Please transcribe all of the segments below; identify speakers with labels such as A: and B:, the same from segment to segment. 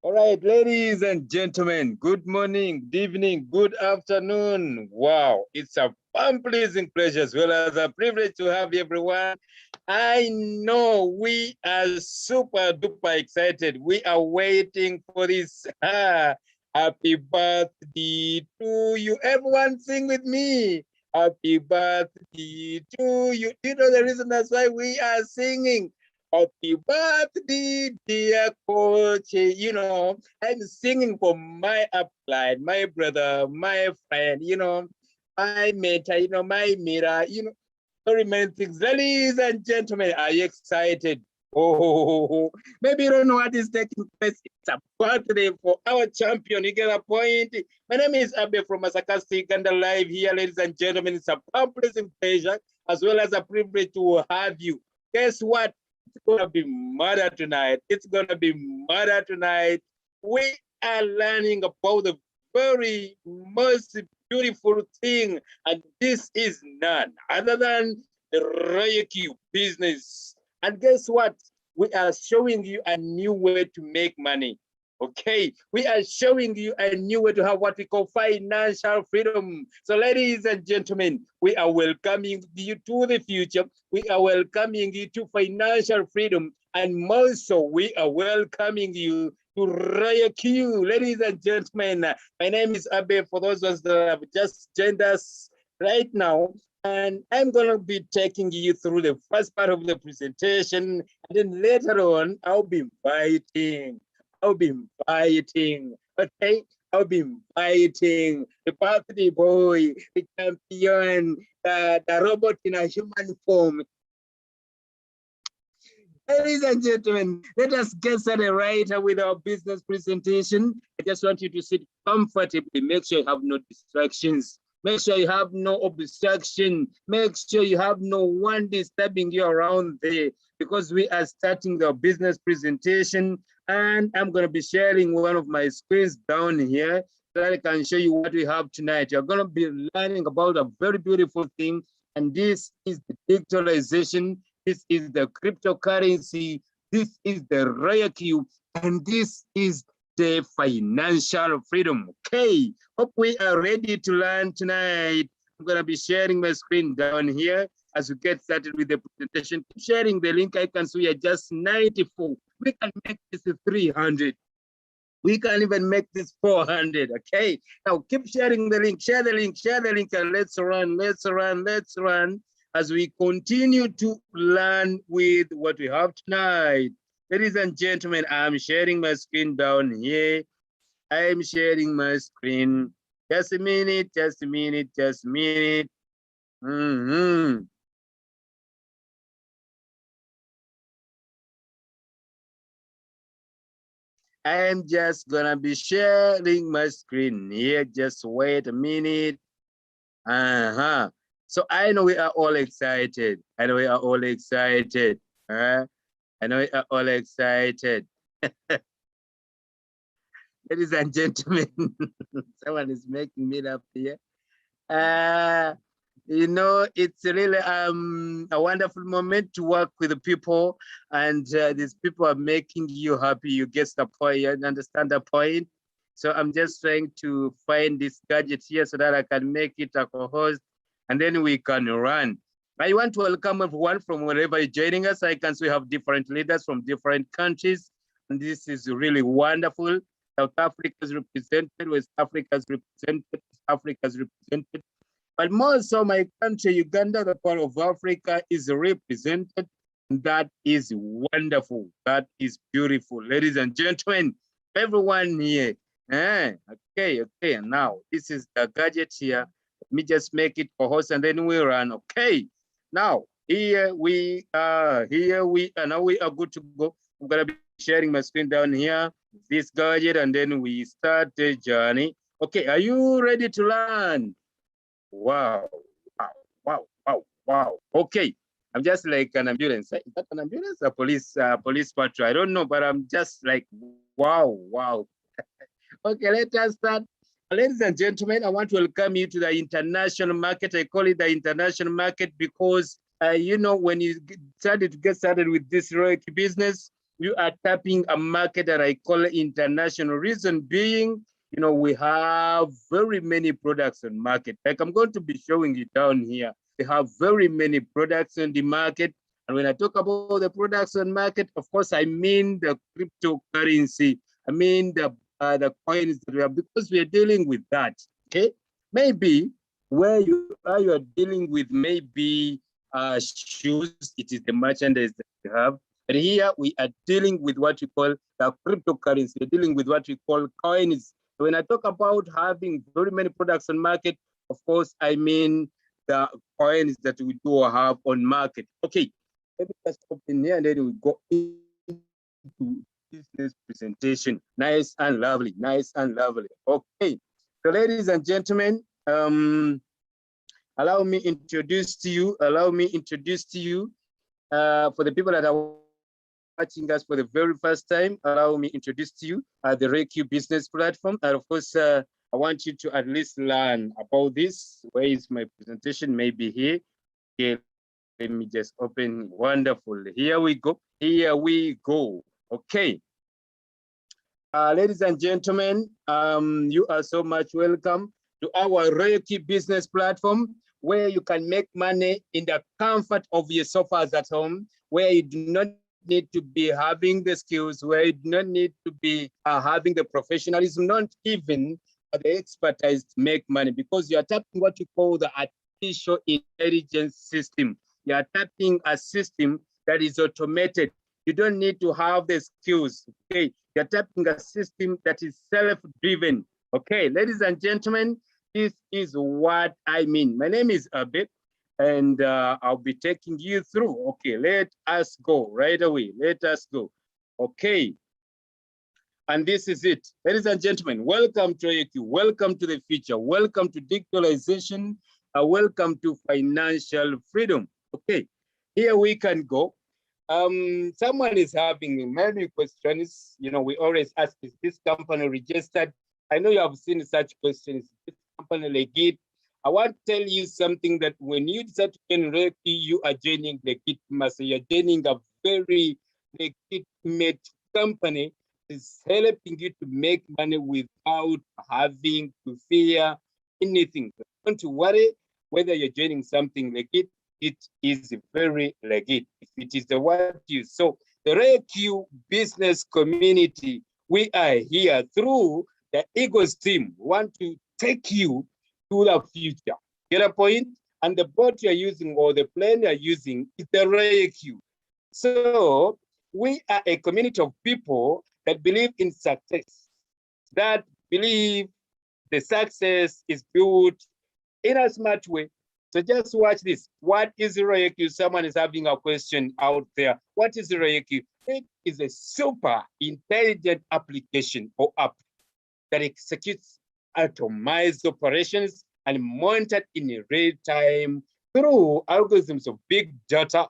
A: All right, ladies and gentlemen, good morning, good evening, good afternoon. Wow, it's a pleasing pleasure as well as a privilege to have everyone. I know we are super duper excited. We are waiting for this. Happy birthday to you. Everyone sing with me. Happy birthday to you. Do you know the reason that's why we are singing? Happy birthday, dear coach. I'm singing for my upline, my brother, my friend, my mentor, my mirror, so many things. Ladies and gentlemen, are you excited? Oh, maybe you don't know what is taking place. It's a birthday for our champion. You get a point. My name is Abe from Masakasi, Uganda, live here, ladies and gentlemen. It's a pleasant pleasure as well as a privilege to have you. Guess what? It's gonna be murder tonight. It's gonna be murder tonight. We are learning about the very most beautiful thing, and this is none other than the Royal Q business. And guess what? We are showing you a new way to make money. Okay, we are showing you a new way to have what we call financial freedom. So, ladies and gentlemen, we are welcoming you to the future. We are welcoming you to financial freedom. And more so, we are welcoming you to Royal Q. Ladies and gentlemen, my name is Abe. For those of us that have just joined us right now, and I'm going to be taking you through the first part of the presentation. And then later on, okay? I'll be inviting the birthday boy, the champion, the robot in a human form. Ladies and gentlemen, let us get started right with our business presentation. I just want you to sit comfortably. Make sure you have no distractions. Make sure you have no obstruction. Make sure you have no one disturbing you around there, because we are starting the business presentation, and I'm going to be sharing one of my screens down here so that I can show you what we have tonight. You're going to be learning about a very beautiful thing, and this is the digitalization. This is the cryptocurrency. This is the Royal Q, and this is the financial freedom. Okay, hope we are ready to learn tonight. I'm going to be sharing my screen down here as we get started with the presentation. Keep sharing the link. I can see we are just 94. We can make this 300. We can even make this 400. Okay, now keep sharing the link. Share the link. Share the link, and let's run. Let's run. Let's run as we continue to learn with what we have tonight. Ladies and gentlemen, I'm sharing my screen down here. I'm sharing my screen. Just a minute, just a minute, just a minute. I'm just gonna be sharing my screen here. Just wait a minute. So I know we are all excited. I know we are all excited. I know we are all excited. Ladies and gentlemen, someone is making me laugh here. It's really a wonderful moment to work with the people, and these people are making you happy. You get the point, you understand the point. So I'm just trying to find this gadget here so that I can make it a co-host, and then we can run. I want to welcome everyone from wherever you're joining us. I can see we have different leaders from different countries, and this is really wonderful. South Africa is represented, West Africa is represented, East Africa is represented. But more so, my country, Uganda, the part of Africa, is represented. That is wonderful. That is beautiful. Ladies and gentlemen, everyone here. Okay. Now, this is the gadget here. Let me just make it co-host and then we run. Okay. Now, here we are. Now we are good to go. I'm going to be sharing my screen down here. This gadget, and then we start the journey. Okay, are you ready to learn? Wow. Okay, I'm just like an ambulance. Is that an ambulance? A police patrol? I don't know, but I'm just like, wow. Okay, let us start. Ladies and gentlemen, I want to welcome you to the international market. I call it the international market because, when you get started with this Royalty business, you are tapping a market that I call international. Reason being, you know, we have very many products on market. Like I'm going to be showing you down here. We have very many products on the market. And when I talk about the products on market, of course, I mean the cryptocurrency. I mean the coins that we have, because we are dealing with that. Okay, maybe where you are dealing with maybe shoes. It is the merchandise that you have. But here we are dealing with what we call the cryptocurrency. We're dealing with what we call coins. When I talk about having very many products on market, of course, I mean the coins that we do have on market. Okay, let me just open here and then we go into this presentation. Nice and lovely, nice and lovely. Okay, so ladies and gentlemen, allow me introduce to you, for the people that are watching us for the very first time, allow me introduce to you the RayQ business platform. And of course, I want you to at least learn about this. Where is my presentation? Maybe here. Okay, let me just open. Wonderful. Here we go. Here we go. Okay. Ladies and gentlemen, you are so much welcome to our RayQ business platform, where you can make money in the comfort of your sofas at home, where you do not need to be having the skills, where you do not need to be having the professionalism, not even the expertise to make money, because you are tapping what you call the artificial intelligence system. You are tapping a system that is automated. You don't need to have the skills. Okay, you're tapping a system that is self-driven. Okay, ladies and gentlemen, this is what I mean. My name is Abed, and I'll be taking you through. Okay, let us go right away. Let us go. Okay, and this is it. Ladies and gentlemen, welcome to RayQ. Welcome to the future. Welcome to digitalization. Welcome to financial freedom. Okay, here we can go. Someone is having many questions. You know, we always ask, is this company registered? I know you have seen such questions. Is this company legit? I want to tell you something, that when you decide to join RayQ, you are joining legitimacy. You're joining a very legitimate company. Is helping you to make money without having to fear anything. Don't worry whether you're joining something legit. It is very legit. If it is the what you so the RayQ business community, we are here through the Eagles team. We want to take you to the future. Get a point? And the boat you're using or the plane you're using is the RayQ. So we are a community of people that believe in success, that believe the success is built in a smart way. So just watch this. What is RayQ? Someone is having a question out there. What is RayQ? It is a super intelligent application or app that executes automized operations and monitored in real time through algorithms of big data,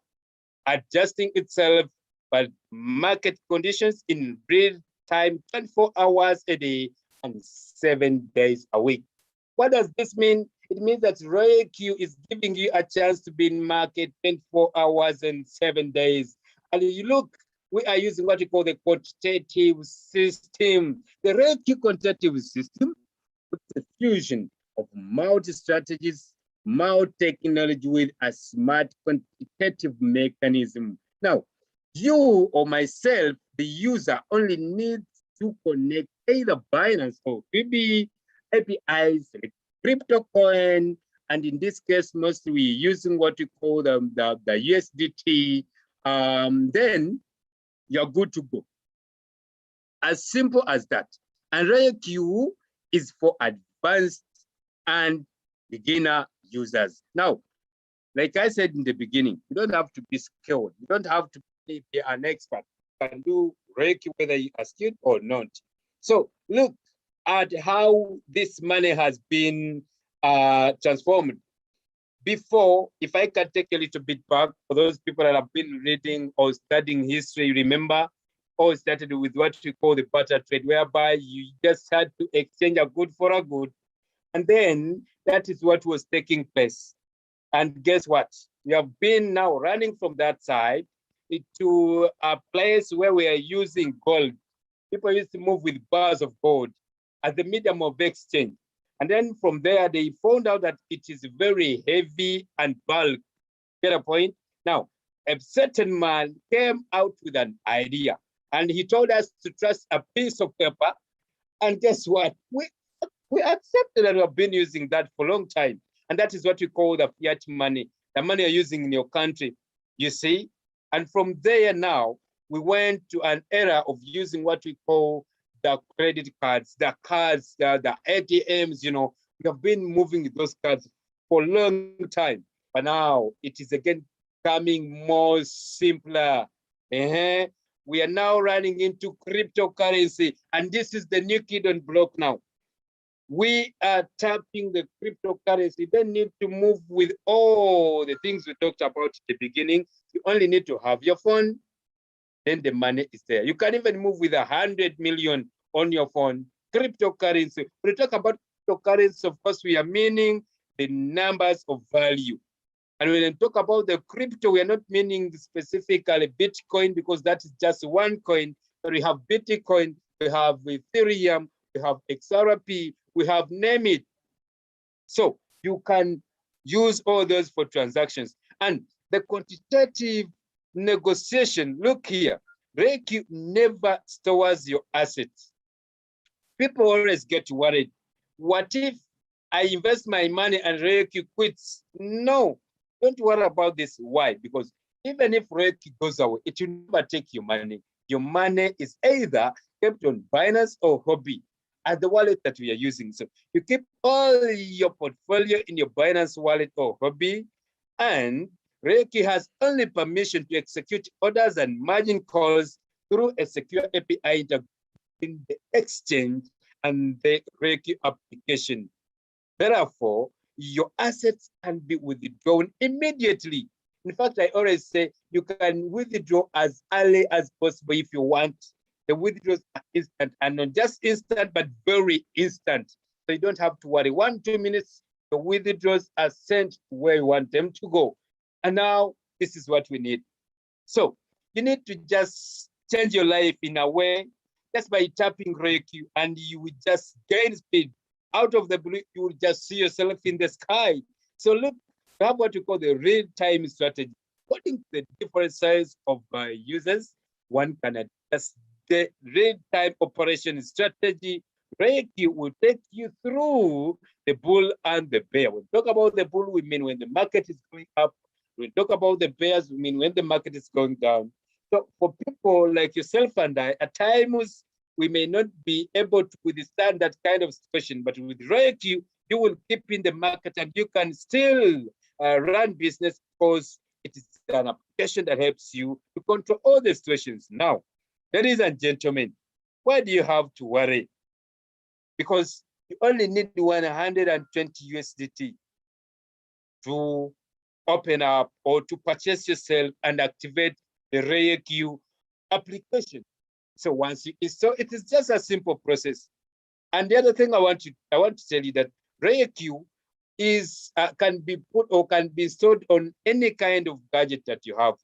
A: adjusting itself but market conditions in real time, 24 hours a day and 7 days a week. What does this mean? It means that RayQ is giving you a chance to be in market 24 hours and 7 days. And you look, we are using what we call the quantitative system. The RayQ quantitative system is a fusion of multi-strategies, multi-technology with a smart quantitative mechanism. Now, you or myself, the user, only needs to connect either Binance or BB APIs, like crypto coin, and in this case, mostly we're using what we call the USDT. Then you're good to go. As simple as that. And RayQ is for advanced and beginner users. Now, like I said in the beginning, you don't have to be skilled. You don't have to be an expert. You can do RayQ whether you are skilled or not. So look at how this money has been transformed. Before, if I can take a little bit back, for those people that have been reading or studying history, remember, all started with what we call the barter trade, whereby you just had to exchange a good for a good. And then that is what was taking place. And guess what? We have been now running from that side to a place where we are using gold. People used to move with bars of gold as the medium of exchange. And then from there, they found out that it is very heavy and bulk. Get a point? Now, a certain man came out with an idea, and he told us to trust a piece of paper. And guess what? We accepted that we have been using that for a long time. And that is what we call the fiat money, the money you're using in your country, you see? And from there now, we went to an era of using what we call the credit cards, the ATMs, you know. We have been moving those cards for a long time. But now it is again becoming more simpler. We are now running into cryptocurrency. And this is the new kid on block now. We are tapping the cryptocurrency. You don't need to move with all the things we talked about at the beginning. You only need to have your phone, then the money is there. You can even move with 100 million on your phone. Cryptocurrency. When we talk about cryptocurrency, of course, we are meaning the numbers of value. And when we talk about the crypto, we are not meaning specifically Bitcoin, because that is just one coin. But we have Bitcoin, we have Ethereum, we have XRP, we have name it. So you can use all those for transactions. And the quantitative negotiation, look here, Reiki never stores your assets. People always get worried. What if I invest my money and Reiki quits? No, don't worry about this. Why? Because even if Reiki goes away, it will never take your money. Your money is either kept on Binance or Hobby as the wallet that we are using. So you keep all your portfolio in your Binance wallet or Hobby, and Reiki has only permission to execute orders and margin calls through a secure API in the exchange and the Reiki application. Therefore, your assets can be withdrawn immediately. In fact, I always say you can withdraw as early as possible if you want. The withdrawals are instant, and not just instant, but very instant. So you don't have to worry. 1-2 minutes, the withdrawals are sent where you want them to go. And now this is what we need. So you need to just change your life in a way, just by tapping Reiki, and you will just gain speed. Out of the blue, you will just see yourself in the sky. So look, we have what we call the real-time strategy. According to the different size of users, one can adjust the real-time operation strategy. Reiki will take you through the bull and the bear. When we talk about the bull, we mean when the market is going up. When we talk about the bears, we mean when the market is going down. So for people like yourself and I, at times, we may not be able to withstand that kind of situation, but with Reiki, you will keep in the market and you can still run business, because it is an application that helps you to control all the situations. Now, ladies and gentlemen, why do you have to worry? Because you only need 120 USDT to open up or to purchase yourself and activate the Reiki application. So once you install, it is just a simple process. And the other thing I want to tell you that Reiki is can be put or can be installed on any kind of gadget that you have,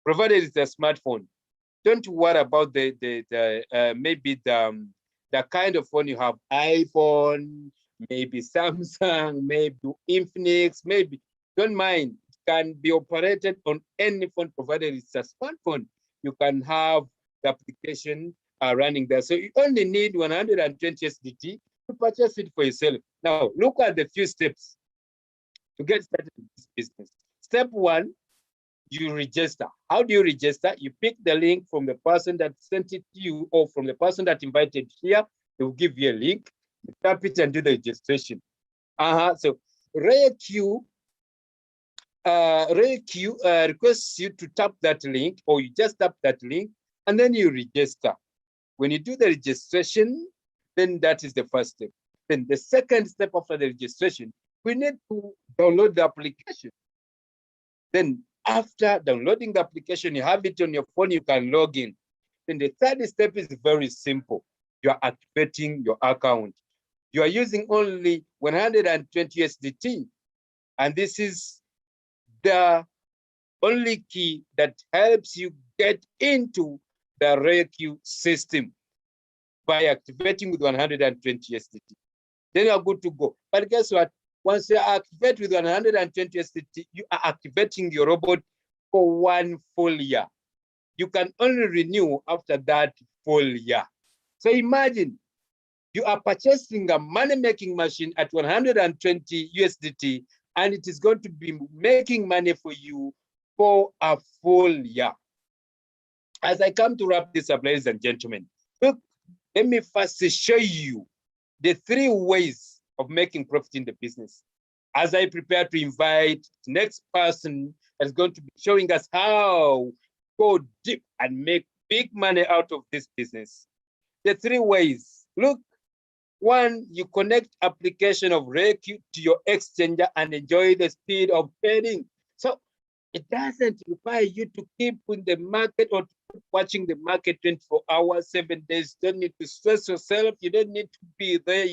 A: provided it's a smartphone. Don't worry about maybe the kind of phone you have, iPhone, maybe Samsung, maybe Infinix, maybe. Don't mind. It can be operated on any phone, provided it's a smartphone. You can have the application running there. So you only need 120 SDT to purchase it for yourself. Now, look at the few steps to get started in this business. Step one, you register. How do you register? You pick the link from the person that sent it to you or from the person that invited here. They will give you a link. You tap it and do the registration. So Reiki requests you to tap that link, or you just tap that link and then you register. When you do the registration, then that is the first step. Then the second step after the registration, we need to download the application. Then after downloading the application, you have it on your phone, you can log in. Then the third step is very simple. You are activating your account. You are using only 120 USDT. And this is the only key that helps you get into the RAQ system by activating with 120 USDT. Then you're good to go. But guess what? Once you activate with 120 USDT, you are activating your robot for 1 full year. You can only renew after that full year. So imagine you are purchasing a money-making machine at 120 USDT, and it is going to be making money for you for a full year. As I come to wrap this up, ladies and gentlemen, look, let me first show you the 3 ways of making profit in the business. As I prepare to invite the next person that's going to be showing us how to go deep and make big money out of this business. The 3 ways. Look, 1, you connect application of RAQ to your exchanger and enjoy the speed of trading. So it doesn't require you to keep in the market or to keep watching the market 24 hours, 7 days. You don't need to stress yourself. You don't need to be there,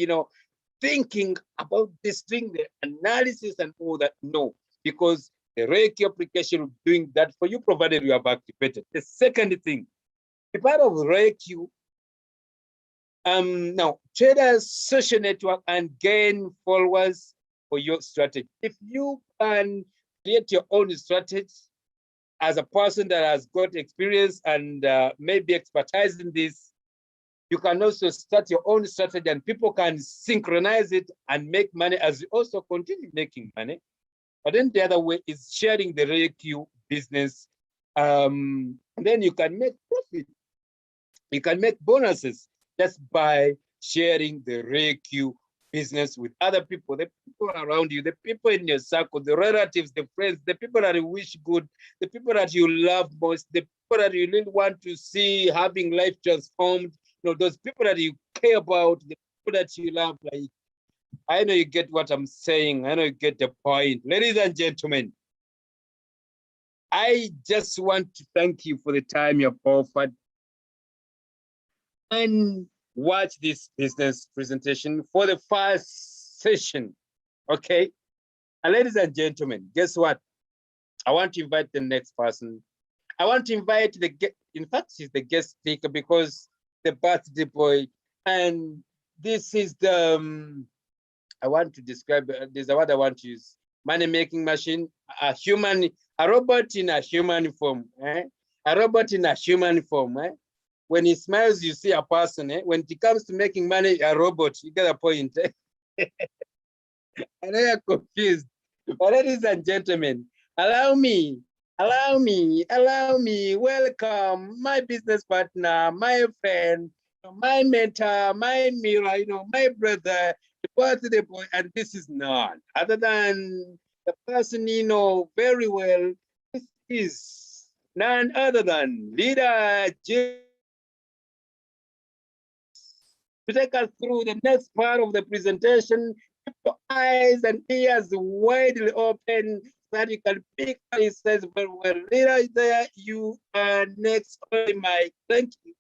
A: thinking about this thing, the analysis and all that. No, because the RAQ application will be doing that for you, provided you have activated. The second thing, be part of RAQ. Now, traders, social network, and gain followers for your strategy. If you can create your own strategy as a person that has got experience and maybe expertise in this, you can also start your own strategy and people can synchronize it and make money as you also continue making money. But then the other way is sharing the RAQ business. And then you can make profit. You can make bonuses just by sharing the RAQ business with other people, the people around you, the people in your circle, the relatives, the friends, the people that you wish good, the people that you love most, the people that you really want to see having life transformed, those people that you care about, the people that you love. Like, I know you get what I'm saying. I know you get the point. Ladies and gentlemen, I just want to thank you for the time you've offered and watch this business presentation for the first session, okay? And ladies and gentlemen, guess what? I want to invite the next person. I want to invite in fact, he's the guest speaker because the birthday boy, and this is the, I want to describe, there's a word I want to use, money-making machine, a robot in a human form, eh? A robot in a human form, eh? When he smiles, you see a person. Eh? When it comes to making money, a robot. You get a point. Eh? I know you're confused. But ladies and gentlemen, allow me, welcome my business partner, my friend, my mentor, my mirror, my brother, the birthday boy, and this is none other than the person you know very well. This is none other than Leader J. To take us through the next part of the presentation, keep your eyes and ears widely open so that you can pick what he says very well. Leader, there you are next on the mic. Thank you.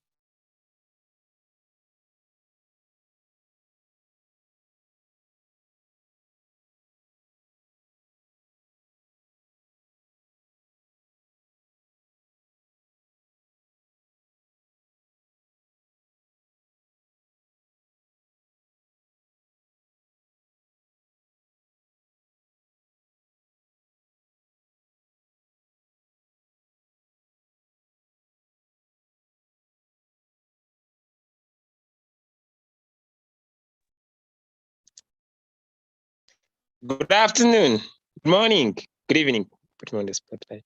B: Good afternoon, good morning, good evening. Put me on the spotlight.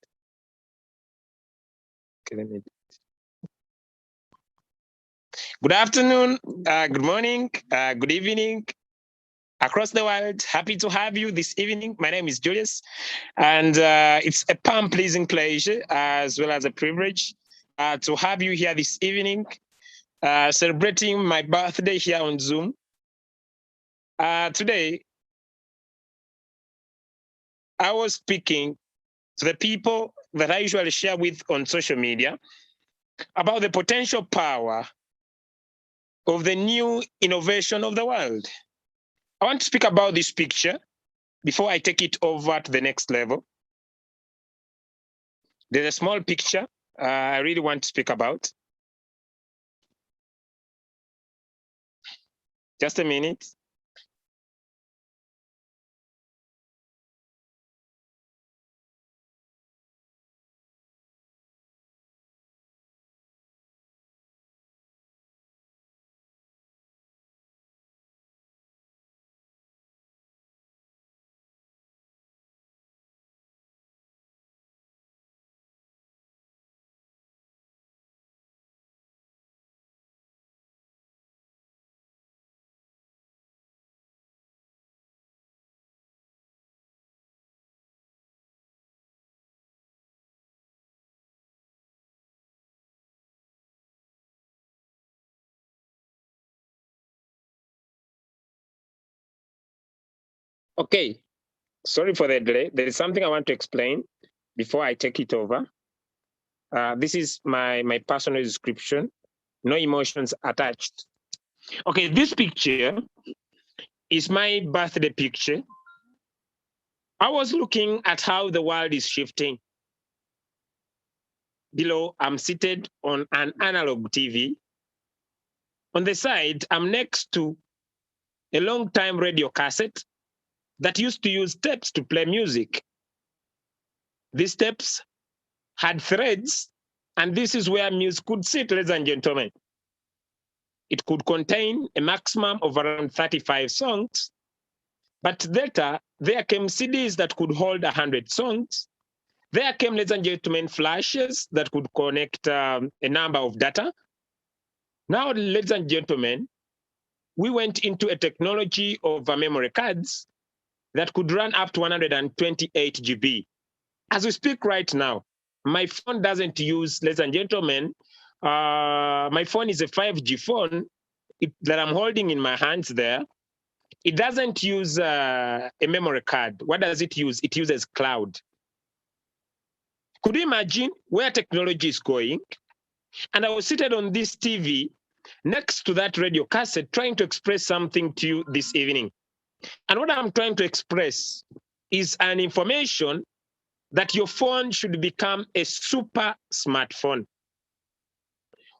B: Okay, let me. Good afternoon, good morning, good evening. Across the world, happy to have you this evening. My name is Julius, and it's a palm-pleasing pleasure as well as a privilege to have you here this evening, celebrating my birthday here on Zoom. Today, I was speaking to the people that I usually share with on social media about the potential power of the new innovation of the world. I want to speak about this picture before I take it over to the next level. There's a small picture I really want to speak about. Just a minute. Okay, sorry for the delay. There is something I want to explain before I take it over. This is my personal description, no emotions attached. Okay, this picture is my birthday picture. I was looking at how the world is shifting. Below, I'm seated on an analog TV. On the side, I'm next to a long-time radio cassette that used to use tapes to play music. These tapes had threads, and this is where music could sit, ladies and gentlemen. It could contain a maximum of around 35 songs, but later there came CDs that could hold 100 songs. There came, ladies and gentlemen, flashes that could connect a number of data. Now, ladies and gentlemen, we went into a technology of memory cards that could run up to 128 GB. As we speak right now, my phone doesn't use, ladies and gentlemen, my phone is a 5G phone that I'm holding in my hands there. It doesn't use a memory card. What does it use? It uses cloud. Could you imagine where technology is going? And I was seated on this TV next to that radio cassette trying to express something to you this evening. And what I'm trying to express is an information that your phone should become a super smartphone.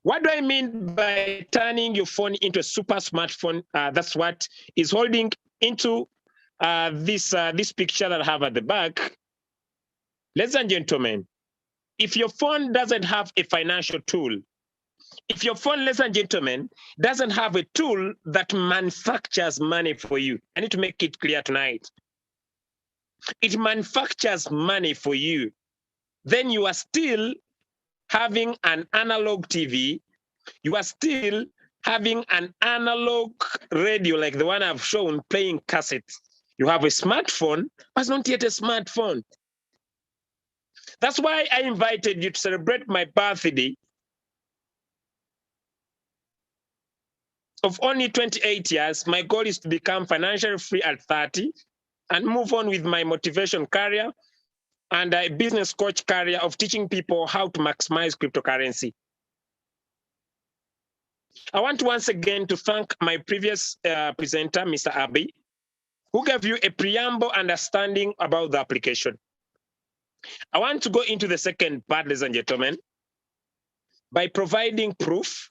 B: What do I mean by turning your phone into a super smartphone? That's what is holding into this picture that I have at the back. Ladies and gentlemen, if your phone doesn't have a financial tool, if your phone, ladies and gentlemen, doesn't have a tool that manufactures money for you, I need to make it clear tonight. It manufactures money for you. Then you are still having an analog TV. You are still having an analog radio like the one I've shown playing cassettes. You have a smartphone, but it's not yet a smartphone. That's why I invited you to celebrate my birthday of only 28 years. My goal is to become financially free at 30 and move on with my motivation career and a business coach career of teaching people how to maximize cryptocurrency. I want once again to thank my previous presenter, Mr. Abbey, who gave you a preamble understanding about the application. I want to go into the second part, ladies and gentlemen, by providing proof,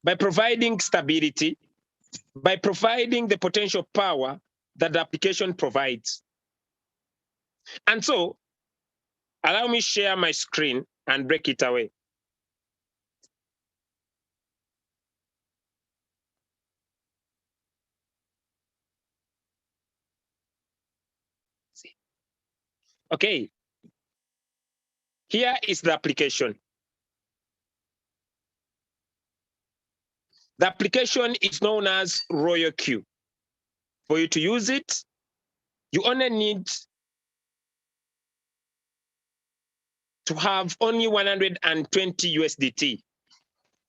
B: by providing stability, by providing the potential power that the application provides. And so, allow me share my screen and break it away. Okay, here is the application. The application is known as Royal Q. For you to use it, you only need to have only 120 USDT.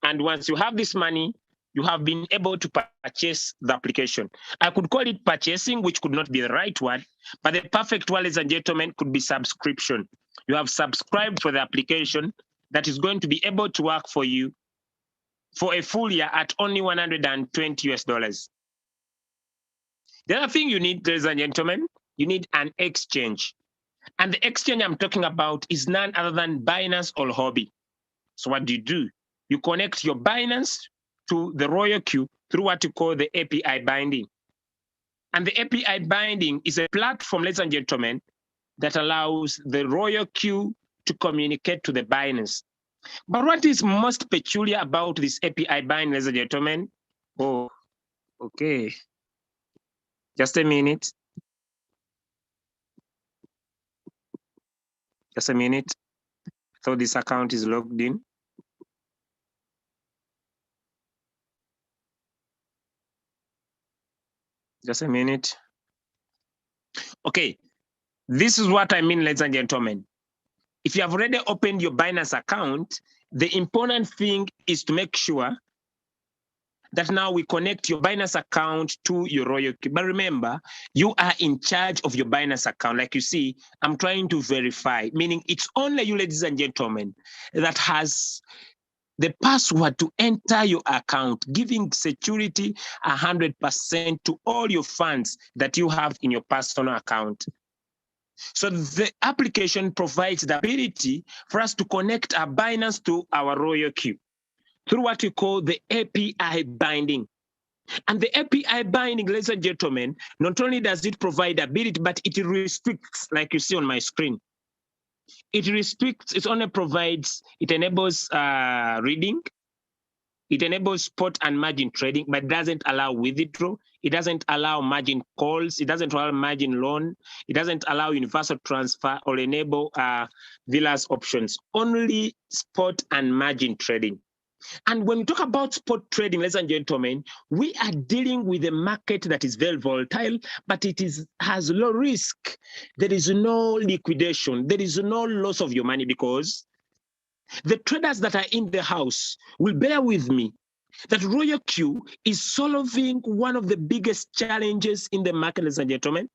B: And once you have this money, you have been able to purchase the application. I could call it purchasing, which could not be the right word, but the perfect word, ladies and gentlemen, could be subscription. You have subscribed for the application that is going to be able to work for you for a full year at only 120 US dollars. The other thing you need, ladies and gentlemen, you need an exchange. And the exchange I'm talking about is none other than Binance or Hobby. So what do? You connect your Binance to the Royal Queue through what you call the API binding. And the API binding is a platform, ladies and gentlemen, that allows the Royal Queue to communicate to the Binance. But what is most peculiar about this API binding, ladies and gentlemen? Oh, okay. Just a minute. Just a minute. So this account is logged in. Just a minute. Okay. This is what I mean, ladies and gentlemen. If you have already opened your Binance account, the important thing is to make sure that now we connect your Binance account to your Royal Queue. But remember, you are in charge of your Binance account. Like you see, I'm trying to verify, meaning it's only you, ladies and gentlemen, that has the password to enter your account, giving security 100% to all your funds that you have in your personal account. So the application provides the ability for us to connect our Binance to our Royal Queue through what we call the API binding. And the API binding, ladies and gentlemen, not only does it provide ability, but it restricts, like you see on my screen. It restricts, it only provides, it enables reading, it enables spot and margin trading, but doesn't allow withdrawal. It doesn't allow margin calls. It doesn't allow margin loan. It doesn't allow universal transfer or enable villas options, only spot and margin trading. And when we talk about spot trading, ladies and gentlemen, we are dealing with a market that is very volatile, but it has low risk. There is no liquidation. There is no loss of your money, because the traders that are in the house will bear with me that Royal Queue is solving one of the biggest challenges in the market, ladies and gentlemen.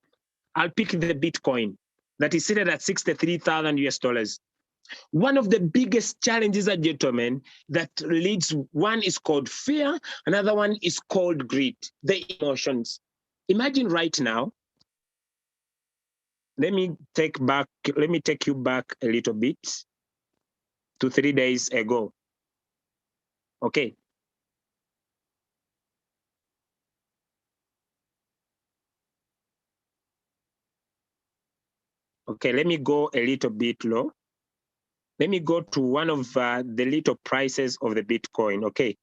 B: I'll pick the Bitcoin that is seated at 63,000 US dollars. One of the biggest challenges, gentlemen, that leads, one is called fear, another one is called greed, the emotions. Imagine right now, let me take you back a little bit to 3 days ago. Okay. Okay, let me go a little bit low. Let me go to one of the little prices of the Bitcoin. Okay.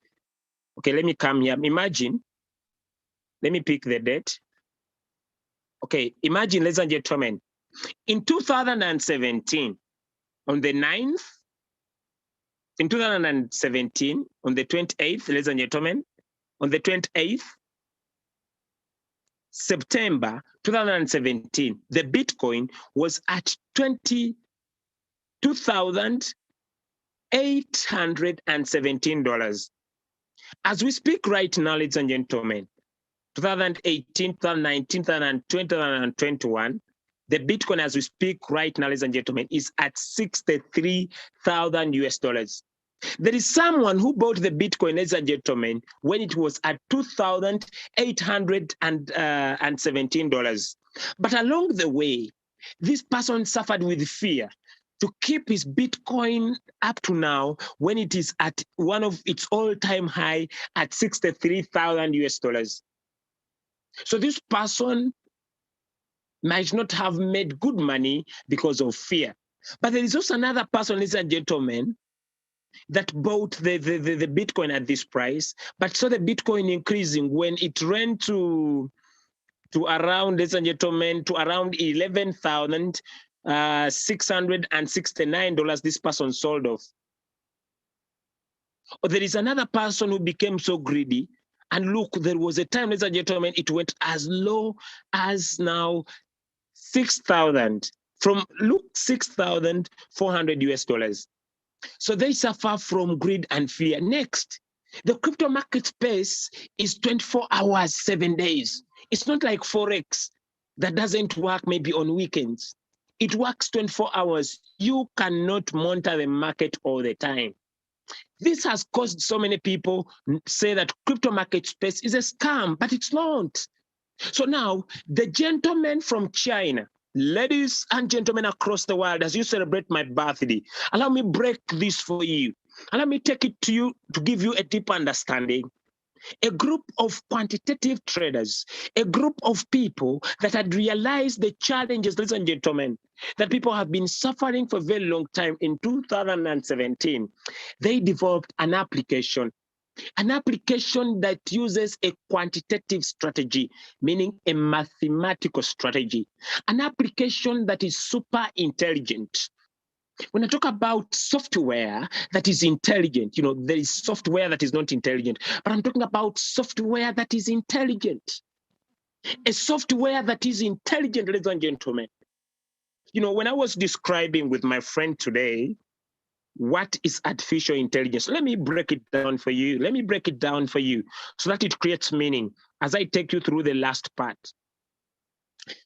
B: Okay, let me come here. Imagine, let me pick the date. Okay, imagine, ladies and gentlemen, in 2017, on the 9th, in 2017, on the 28th, ladies and gentlemen, on the 28th September 2017, the Bitcoin was at $22,817. As we speak right now, ladies and gentlemen, 2018, 2019, 2020, 2021, the Bitcoin as we speak right now, ladies and gentlemen, is at 63,000 US dollars. There is someone who bought the Bitcoin, ladies and gentlemen, when it was at $2,817. But along the way, this person suffered with fear to keep his Bitcoin up to now when it is at one of its all-time high at 63,000 US dollars. So this person might not have made good money because of fear. But there is also another person, ladies and gentlemen, that bought the Bitcoin at this price, but saw the Bitcoin increasing when it ran to around, ladies and gentlemen, to around $11,669. This person sold off. Or there is another person who became so greedy. And look, there was a time, ladies and gentlemen, it went as low as now 6,000. From look, 6,400 US dollars. So they suffer from greed and fear. Next, the crypto market space is 24 hours, 7 days. It's not like Forex that doesn't work maybe on weekends. It works 24 hours. You cannot monitor the market all the time. This has caused so many people say that crypto market space is a scam, but it's not. So now the gentleman from China Ladies and gentlemen across the world, as you celebrate my birthday, allow me break this for you. Allow me take it to you to give you a deep understanding. A group of quantitative traders, a group of people that had realized the challenges, ladies and gentlemen, that people have been suffering for a very long time. In 2017, they developed an application that uses a quantitative strategy, meaning a mathematical strategy, an application that is super intelligent. When I talk about software that is intelligent, there is software that is not intelligent, but I'm talking about software that is intelligent. A software that is intelligent, ladies and gentlemen. When I was describing with my friend today, what is artificial intelligence? Let me break it down for you. So that it creates meaning as I take you through the last part.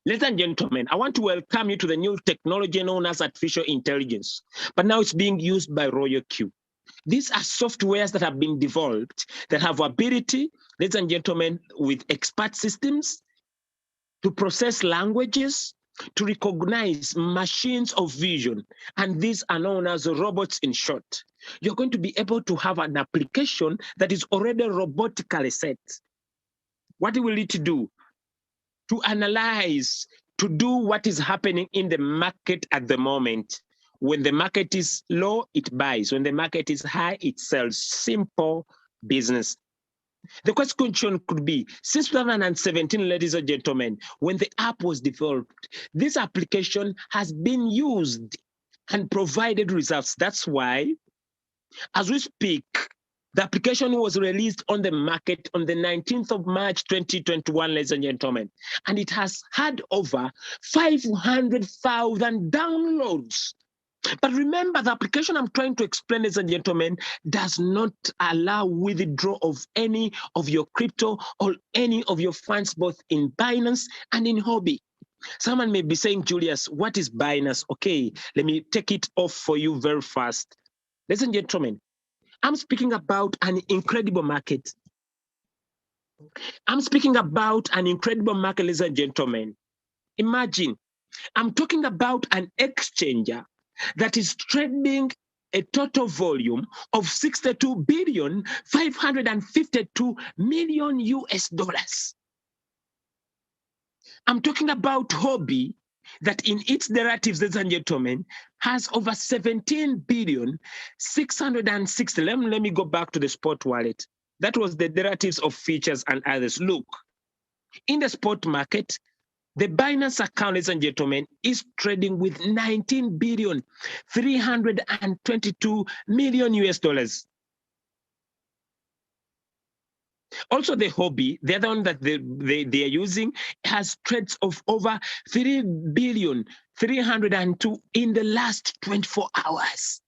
B: Ladies and gentlemen, I want to welcome you to the new technology known as artificial intelligence, but now it's being used by Royal Q. These are softwares that have been developed that have ability, ladies and gentlemen, with expert systems to process languages, to recognize machines of vision, and these are known as robots in short. You're going to be able to have an application that is already robotically set. What will it do? To analyze, to do what is happening in the market at the moment. When the market is low, it buys. When the market is high, it sells. Simple business. The question could be, since 2017, ladies and gentlemen, when the app was developed, this application has been used and provided results. That's why, as we speak, the application was released on the market on the 19th of March, 2021, ladies and gentlemen, and it has had over 500,000 downloads. But remember, the application I'm trying to explain, ladies and gentlemen, does not allow withdrawal of any of your crypto or any of your funds, both in Binance and in Hobby. Someone may be saying, Julius, what is Binance? Okay, let me take it off for you very fast. Ladies and gentlemen, I'm speaking about an incredible market. Ladies and gentlemen. Imagine, I'm talking about an exchanger that is trading a total volume of 62,552 million US dollars. I'm talking about Hobby that in its derivatives, ladies and gentlemen, has over 17,660. Let me go back to the spot wallet. That was the derivatives of features and others. Look, in the spot market, the Binance account, ladies and gentlemen, is trading with 19,322 million US dollars. Also, the Hobby, the other one that they are using, has trades of over 3,302 in the last 24 hours.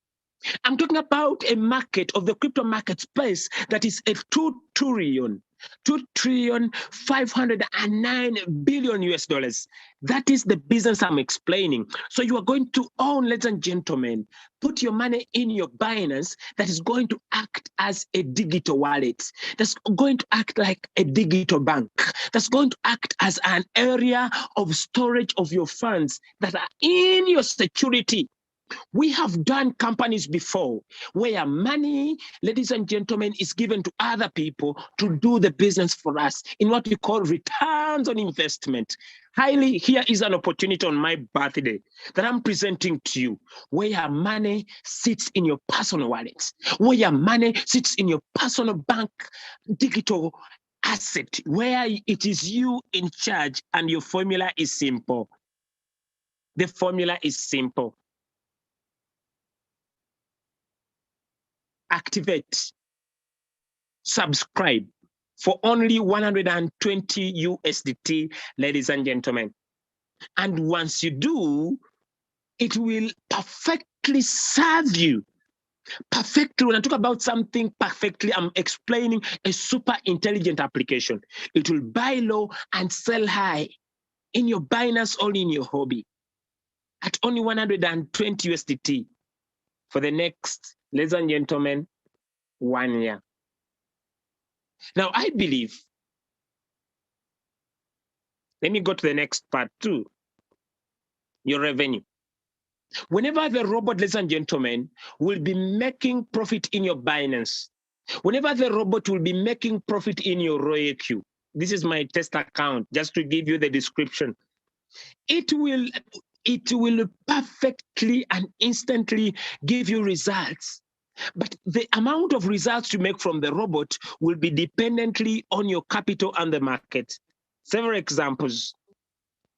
B: I'm talking about a market of the crypto market space that is a 2,509 billion US dollars. That is the business I'm explaining. So you are going to own, ladies and gentlemen, put your money in your Binance that is going to act as a digital wallet. That's going to act like a digital bank. That's going to act as an area of storage of your funds that are in your security. We have done companies before where money, ladies and gentlemen, is given to other people to do the business for us in what we call returns on investment. Here is an opportunity on my birthday that I'm presenting to you, where money sits in your personal wallets, where money sits in your personal bank digital asset, where it is you in charge, and your formula is simple. The formula is simple. Activate, subscribe for only 120 USDT, ladies and gentlemen. And once you do, it will perfectly serve you. Perfectly, when I talk about something perfectly, I'm explaining a super intelligent application. It will buy low and sell high in your Binance or in your Hobby at only 120 USDT for the next, ladies and gentlemen, 1 year. Now, I believe, let me go to the next part too. your revenue. Whenever the robot, ladies and gentlemen, will be making profit in your Binance, whenever the robot will be making profit in your RoyalQ, this is my test account, just to give you the description, it will perfectly and instantly give you results. But the amount of results you make from the robot will be dependently on your capital and the market. Several examples.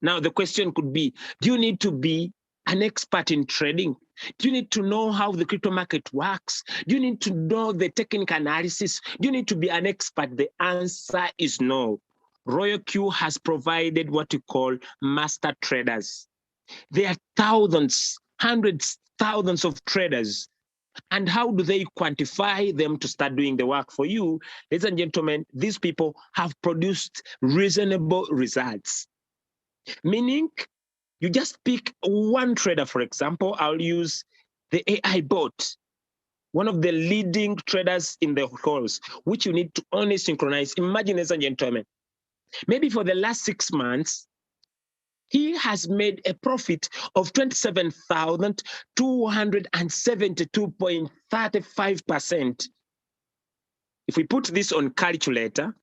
B: Now, the question could be, do you need to be an expert in trading? Do you need to know how the crypto market works? Do you need to know the technical analysis? Do you need to be an expert? The answer is no. RoyalQ has provided what we call master traders. There are thousands, hundreds, thousands of traders. And how do they quantify them to start doing the work for you? Ladies and gentlemen, these people have produced reasonable results. Meaning, you just pick one trader, for example. I'll use the AI bot, one of the leading traders in the course, which you need to only synchronize. Imagine, ladies and gentlemen, maybe for the last 6 months, he has made a profit of 27,272.35%. If we put this on calculator,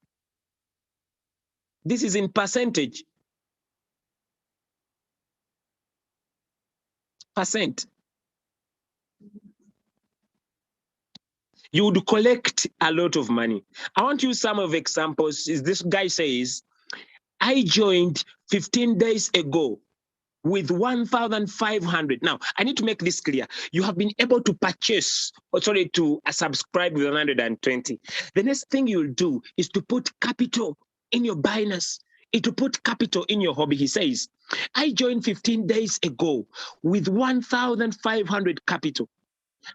B: this is in percentage. You would collect a lot of money. I want to use some of examples. This guy says, I joined 15 days ago with 1,500. Now, I need to make this clear. You have been able to purchase, to subscribe with 120. The next thing you'll do is to put capital in your Binance, to put capital in your hobby. He says, I joined 15 days ago with 1,500 capital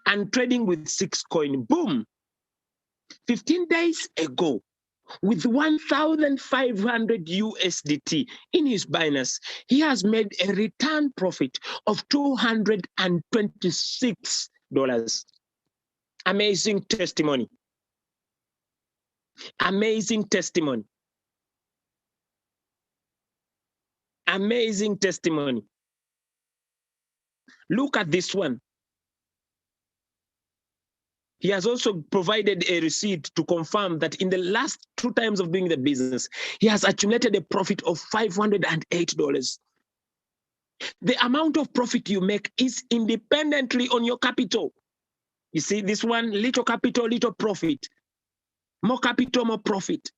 B: and trading with 6 coin. Boom. 15 days ago, with 1,500 USDT in his Binance, he has made a return profit of $226. Amazing testimony. Amazing testimony. Amazing testimony. Look at this one. He has also provided a receipt to confirm that in the last 2 times of doing the business, he has accumulated a profit of $508. The amount of profit you make is independently on your capital. You see, this one, little capital, little profit. More capital, more profit.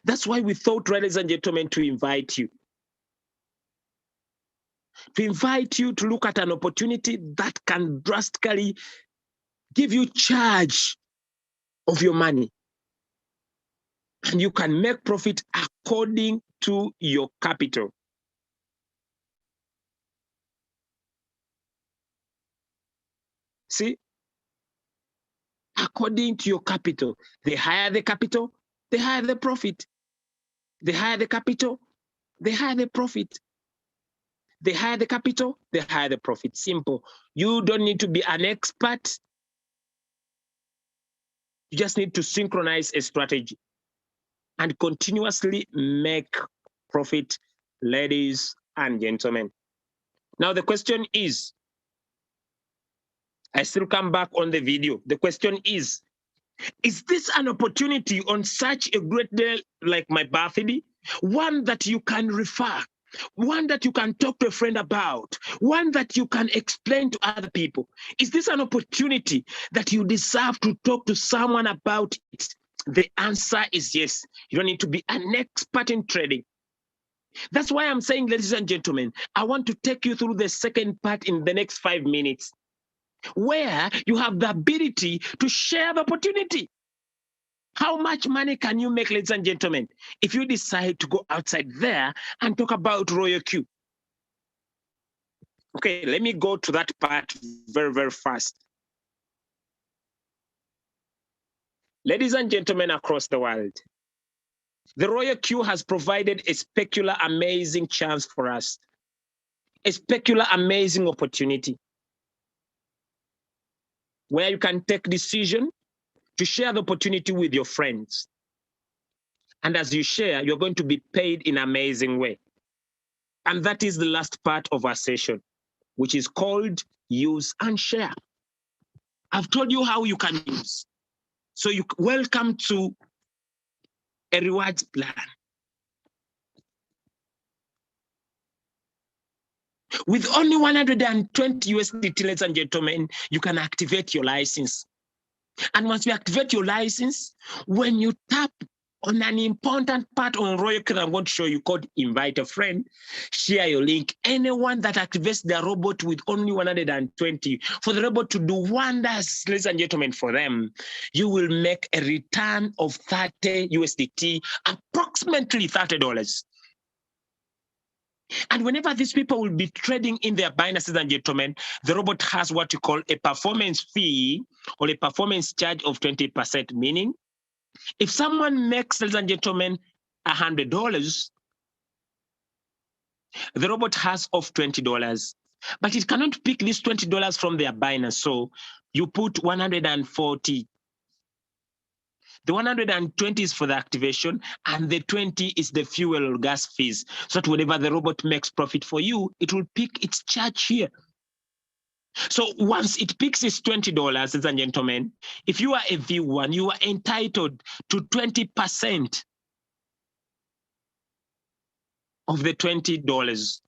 B: That's why we thought, ladies and gentlemen, to invite you to look at an opportunity that can drastically give you charge of your money. And you can make profit according to your capital. See? According to your capital. The higher the capital, the higher the profit. The higher the capital, the higher the profit. The higher the capital, the higher the profit. Simple. You don't need to be an expert. You just need to synchronize a strategy and continuously make profit, ladies and gentlemen. Now the question is, I still come back on the video. The question is this an opportunity on such a great day like my birthday? One that you can refer, one that you can talk to a friend about, one that you can explain to other people. Is this an opportunity that you deserve to talk to someone about it? The answer is yes. You don't need to be an expert in trading. That's why I'm saying, ladies and gentlemen, I want to take you through the second part in the next 5 minutes, where you have the ability to share the opportunity. How much money can you make, ladies and gentlemen, if you decide to go outside there and talk about RoyalQ? Okay, let me go to that part very, very fast. Ladies and gentlemen across the world, the RoyalQ has provided a specular amazing chance for us, a specular amazing opportunity, where you can take decision to share the opportunity with your friends. And as you share, you're going to be paid in an amazing way. And that is the last part of our session, which is called use and share. I've told you how you can use. So you welcome to a rewards plan. With only 120 USDT, ladies and gentlemen, you can activate your license. And once you activate your license, when you tap on an important part on Royal Q, I'm going to show you called invite a friend, share your link. Anyone that activates their robot with only 120, for the robot to do wonders, ladies and gentlemen, for them, you will make a return of 30 USDT, approximately $30. And whenever these people will be trading in their Binance, ladies and gentlemen, the robot has what you call a performance fee or a performance charge of 20%, meaning if someone makes, ladies and gentlemen, $100, the robot has of $20, but it cannot pick this $20 from their Binance. So you put 140. The 120 is for the activation, and the 20 is the fuel or gas fees. So that whenever the robot makes profit for you, it will pick its charge here. So once it picks its $20, ladies and gentlemen, if you are a V1, you are entitled to 20% of the $20,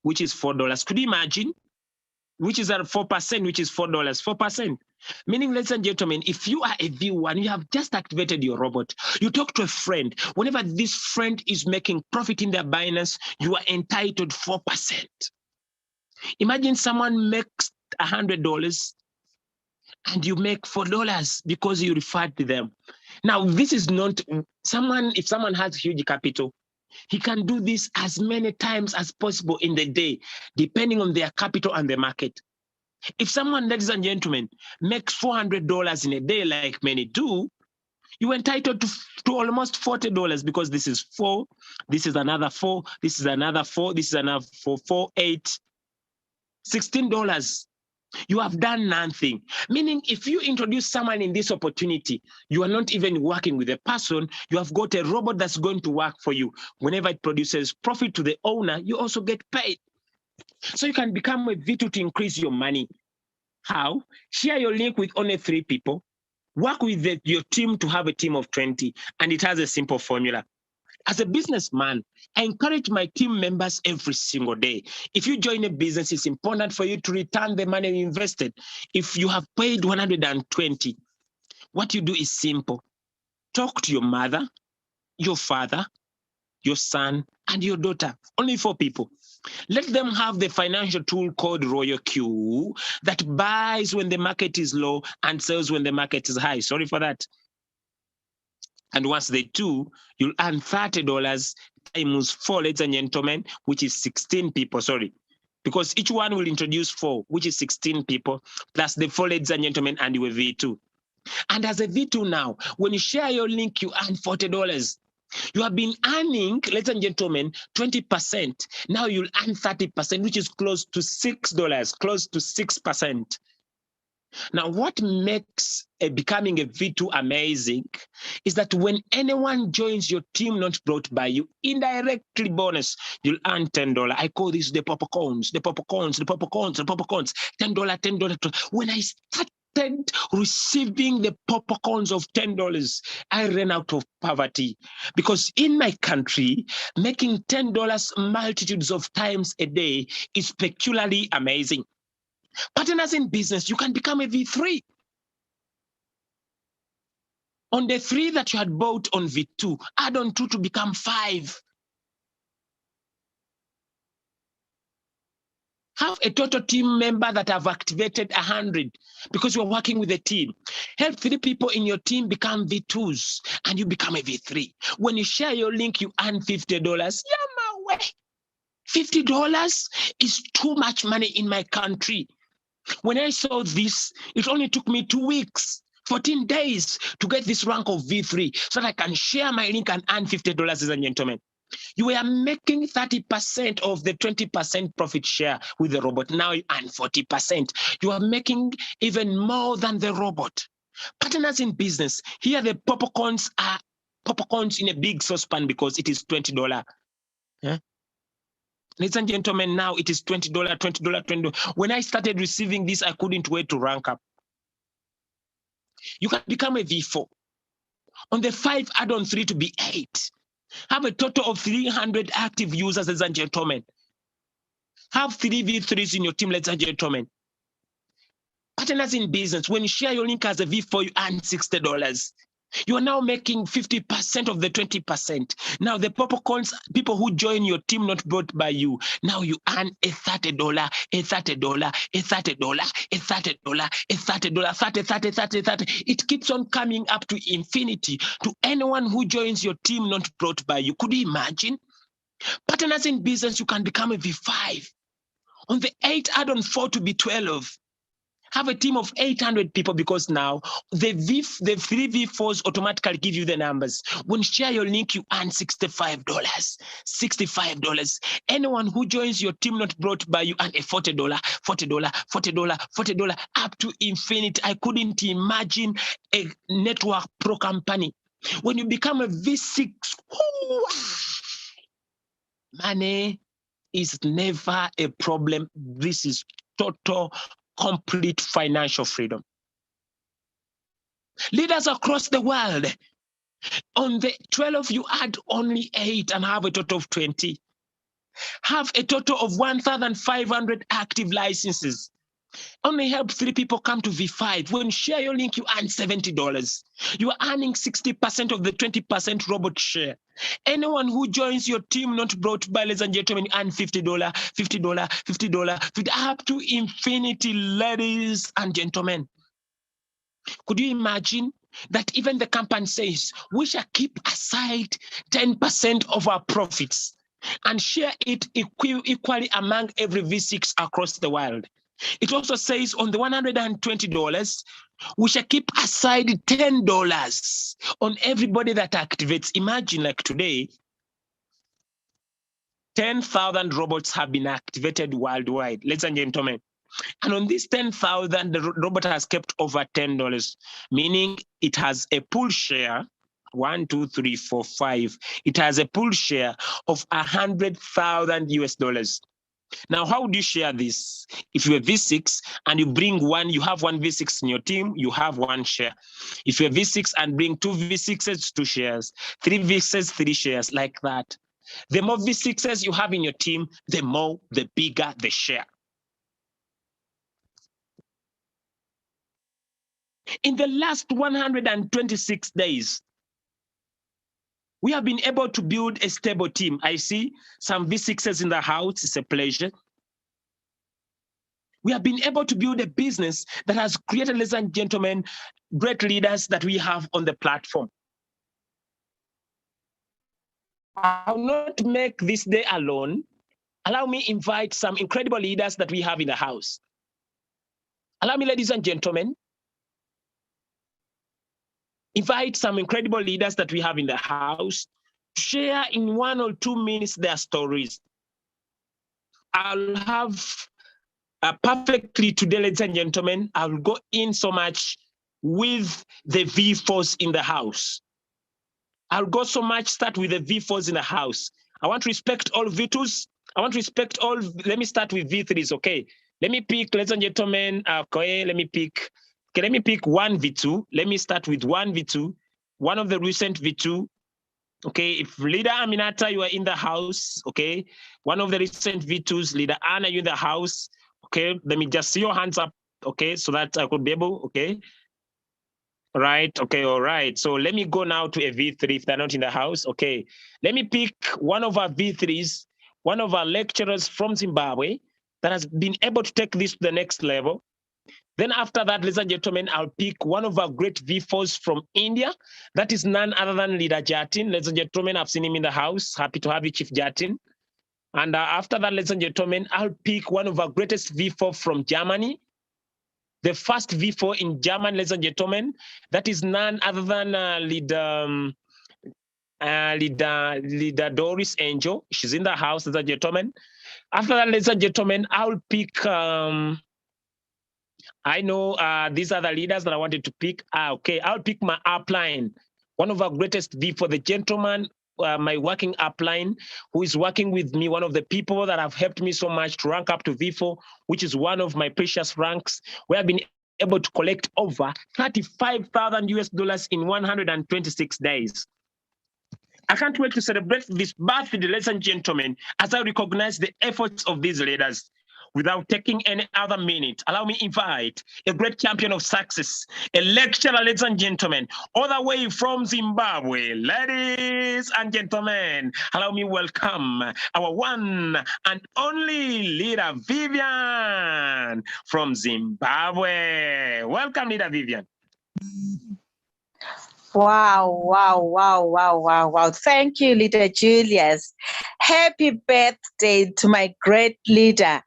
B: which is $4. Could you imagine? Which is at 4%, which is $4, 4%. Meaning, ladies and gentlemen, if you are a V1, you have just activated your robot, you talk to a friend. Whenever this friend is making profit in their Binance, you are entitled 4%. Imagine someone makes $100 and you make $4 because you referred to them. Now, this is not someone, if someone has huge capital, he can do this as many times as possible in the day, depending on their capital and the market. If someone, ladies and gentlemen, makes $400 in a day, like many do, you're entitled to almost $40 because this is 4, this is another 4, this is another 4, this is another 4, 4, 8, $16. You have done nothing. Meaning, if you introduce someone in this opportunity, you are not even working with a person, you have got a robot that's going to work for you. Whenever it produces profit to the owner, you also get paid. So you can become a V2 to increase your money. How? Share your link with only 3 people. Work with your team to have a team of 20, and it has a simple formula. As a businessman, I encourage my team members every single day. If you join a business, it's important for you to return the money you invested. If you have paid 120, what you do is simple. Talk to your mother, your father, your son, and your daughter. Only 4 people. Let them have the financial tool called Royal Q that buys when the market is low and sells when the market is high. Sorry for that. And once they do, you'll earn $30 times 4, ladies and gentlemen, which is 16 people, sorry. Because each one will introduce 4, which is 16 people, plus the 4, ladies and gentlemen, and you a V2. And as a V2 now, when you share your link, you earn $40. You have been earning, ladies and gentlemen, 20%. Now you'll earn 30%, which is close to $6, close to 6%. Now, what makes becoming a V2 amazing is that when anyone joins your team not brought by you, indirectly bonus, you'll earn $10. I call this the popcorns, the popcorns, the popcorns, the popcorns, $10, $10. When I started receiving the popcorns of $10, I ran out of poverty because in my country, making $10 multitudes of times a day is peculiarly amazing. Partners in business, you can become a V3. On the 3 that you had bought on V2, add on 2 to become 5. Have a total team member that have activated 100 because you're working with a team. Help 3 people in your team become V2s and you become a V3. When you share your link, you earn $50. Yeah, my way. $50 is too much money in my country. When I saw this, it only took me 2 weeks, 14 days to get this rank of V3 so that I can share my link and earn $50, ladies and gentlemen. You were making 30% of the 20% profit share with the robot. Now you earn 40%. You are making even more than the robot. Partners in business. Here the popcorns are popcorns in a big saucepan because it is $20. Yeah? Ladies and gentlemen, now it is $20, $20. When I started receiving this, I couldn't wait to rank up. You can become a V4. On the 5, add on 3 to be 8. Have a total of 300 active users, ladies and gentlemen. Have 3 V3s in your team, ladies and gentlemen. Partners in business. When you share your link as a V4, you earn $60. You are now making 50% of the 20%. Now the popcorns, people who join your team not brought by you, now you earn a $30, a $30, a $30, a $30, a $30, 30. It keeps on coming up to infinity to anyone who joins your team not brought by you. Could you imagine? Partners in business, you can become a V5. On the 8, add on 4 to be 12. Have a team of 800 people because now the 3 V4s automatically give you the numbers. When you share your link, you earn $65. $65. Anyone who joins your team not brought by you earn a $40, $40, $40, $40, up to infinity. I couldn't imagine a network pro company. When you become a V6, money is never a problem. This is total complete financial freedom. Leaders across the world, on the 12, you add only 8 and have a total of 20. Have a total of 1,500 active licenses. Only help 3 people come to V5. When you share your link, you earn $70. You are earning 60% of the 20% robot share. Anyone who joins your team not brought by, ladies and gentlemen, earn $50, $50, $50, up to infinity, ladies and gentlemen. Could you imagine that even the company says we shall keep aside 10% of our profits and share it equally among every V6 across the world? It also says on the $120, we shall keep aside $10 on everybody that activates. Imagine, like today, 10,000 robots have been activated worldwide, ladies and gentlemen. And on this 10,000, the robot has kept over $10, meaning it has a pool share. 1, 2, 3, 4, 5. It has a pool share of $100,000 US. Now, how do you share this? If you're a V6 and you bring one, you have one V6 in your team, you have one share. If you're a V6 and bring 2 V6s, 2 shares, 3 V6s, 3 shares, like that. The more V6s you have in your team, the bigger the share. In the last 126 days, we have been able to build a stable team. I see some V6s in the house. It's a pleasure. We have been able to build a business that has created, ladies and gentlemen, great leaders that we have on the platform. I'll not make this day alone. Allow me invite some incredible leaders that we have in the house. Allow me, ladies and gentlemen, invite some incredible leaders that we have in the house to share in 1 or 2 minutes their stories. I'll have perfectly today, ladies and gentlemen, I'll go in so much with the V4s in the house. I'll go so much start with the V4s in the house. I want to respect all V2s. I want to respect all. Let me start with V3s, okay? Let me pick, ladies and gentlemen, okay, let me pick 1 V2. Let me start with 1 V2, one of the recent V2. Okay, if Leader Aminata, you are in the house, okay? One of the recent V2s, Leader Anna, you in the house. Okay, let me just see your hands up, okay, so that I could be able, okay. All right, okay, all right. So let me go now to a V3 if they're not in the house, okay. Let me pick one of our V3s, one of our lecturers from Zimbabwe that has been able to take this to the next level. Then after that, ladies and gentlemen, I'll pick one of our great V4s from India. That is none other than Leader Jatin. Ladies and gentlemen, I've seen him in the house. Happy to have you, Chief Jatin. And after that, ladies and gentlemen, I'll pick one of our greatest V4 from Germany. The first V4 in Germany, ladies and gentlemen, that is none other than Leader Doris Angel. She's in the house, ladies and gentlemen. After that, ladies and gentlemen, I'll pick I know these are the leaders that I wanted to pick. Okay, I'll pick my upline, one of our greatest V for the gentleman, my working upline, who is working with me, one of the people that have helped me so much to rank up to V4, which is one of my precious ranks, where I've been able to collect over 35,000 US dollars in 126 days. I can't wait to celebrate this birthday, ladies and gentlemen, as I recognize the efforts of these leaders. Without taking any other minute, allow me invite a great champion of success, a lecturer, ladies and gentlemen, all the way from Zimbabwe. Ladies and gentlemen, allow me welcome our one and only leader, Vivian from Zimbabwe. Welcome, leader Vivian.
C: Wow. Thank you, Leader Julius. Happy birthday to my great leader.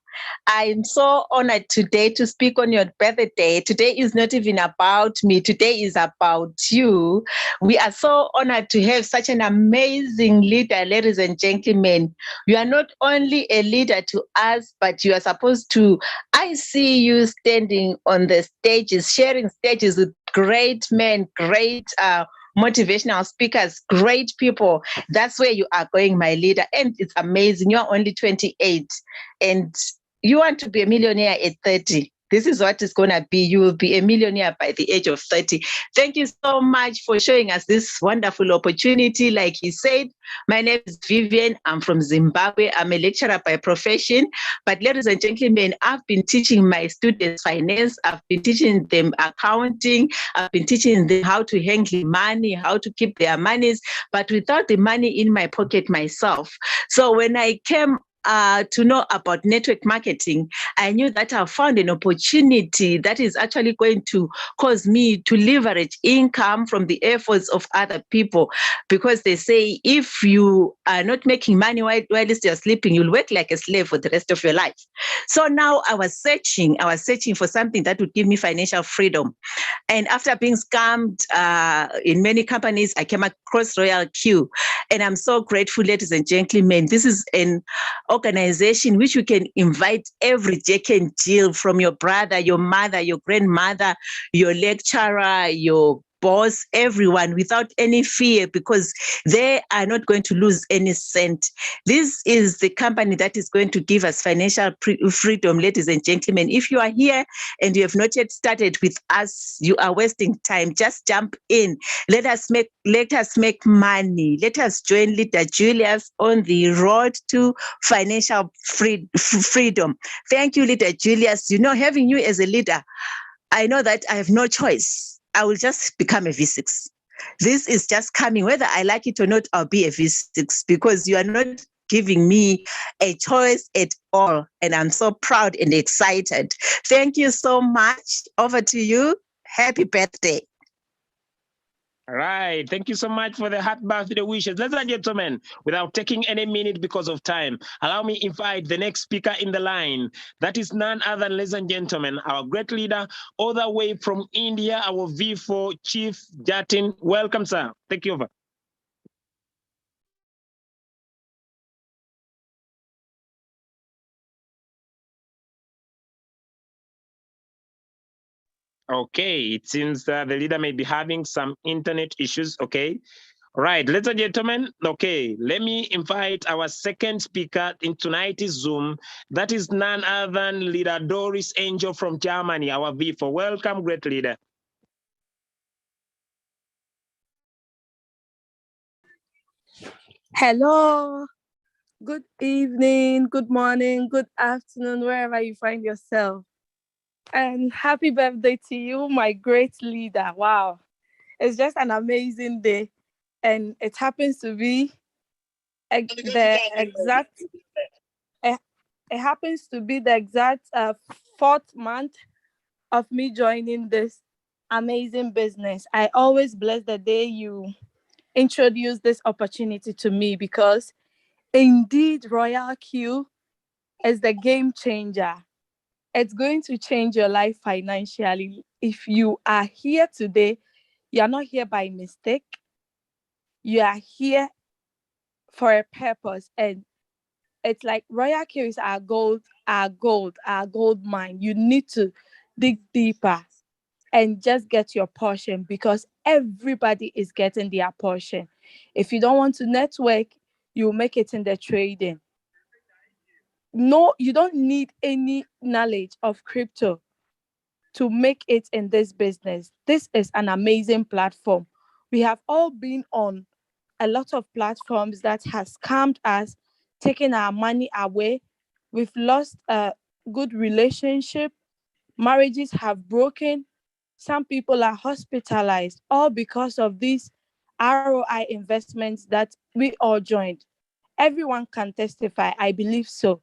C: I'm so honored today to speak on your birthday. Today is not even about me. Today is about you. We are so honored to have such an amazing leader, ladies and gentlemen. You are not only a leader to us, but you are supposed to, I see you standing on the stages, sharing stages with great men, great motivational speakers, great people. That's where you are going, my leader. And it's amazing. You're only 28 and you want to be a millionaire at 30. This is what it's going to be. You will be a millionaire by the age of 30. Thank you so much for showing us this wonderful opportunity. Like he said, my name is Vivian. I'm from Zimbabwe. I'm a lecturer by profession. But ladies and gentlemen, I've been teaching my students finance. I've been teaching them accounting. I've been teaching them how to handle money, how to keep their monies, but without the money in my pocket myself. So when I came to know about network marketing, I knew that I found an opportunity that is actually going to cause me to leverage income from the efforts of other people, because they say if you are not making money while you're sleeping, you'll work like a slave for the rest of your life. So now I was searching for something that would give me financial freedom. And after being scammed in many companies, I came across Royal Q. And I'm so grateful, ladies and gentlemen. This is an organization which you can invite every Jack and Jill, from your brother, your mother, your grandmother, your lecturer, your boss, everyone, without any fear, because they are not going to lose any cent. This is the company that is going to give us financial freedom, ladies and gentlemen. If you are here and you have not yet started with us, you are wasting time. Just jump in. Let us make money. Let us join Leader Julius on the road to financial freedom. Thank you, Leader Julius. You know, having you as a leader, I know that I have no choice. I will just become a V6. This is just coming. Whether I like it or not, I'll be a V6, because you are not giving me a choice at all. And I'm so proud and excited. Thank you so much. Over to you. Happy birthday.
B: All right. Thank you so much for the happy birthday wishes. Ladies and gentlemen, without taking any minute because of time, allow me invite the next speaker in the line. That is none other than, ladies and gentlemen, our great leader, all the way from India, our V4 Chief Jatin. Welcome, sir. Take you over. Okay, it seems the leader may be having some internet issues. Okay. All right, ladies and gentlemen, okay, let me invite our second speaker in tonight's Zoom. That is none other than Leader Doris Angel from Germany, our V4. Welcome, great leader.
D: Hello, good evening, good morning, good afternoon, wherever you find yourself. And happy birthday to you, my great leader. Wow, it's just an amazing day. And it happens to be the exact, it happens to be the exact 4th month of me joining this amazing business. I always bless the day you introduce this opportunity to me, because indeed, Royal Q is the game changer. It's going to change your life financially. If you are here today, you are not here by mistake. You are here for a purpose. And it's like Royal Q is our gold mine. You need to dig deeper, and just get your portion, because everybody is getting their portion. If you don't want to network, you make it in the trading. No, you don't need any knowledge of crypto to make it in this business. This is an amazing platform. We have all been on a lot of platforms that has scammed us, taken our money away. We've lost a good relationship. Marriages have broken. Some people are hospitalized, all because of these ROI investments that we all joined. Everyone can testify. I believe so.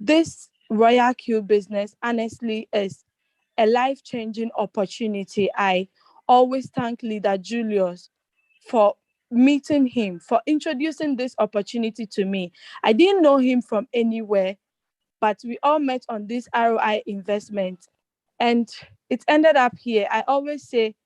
D: This Royal Q business honestly is a life-changing opportunity. I always thank Leader Julius for meeting him, for introducing this opportunity to me. I didn't know him from anywhere, but we all met on this ROI investment, and it ended up here. I always say,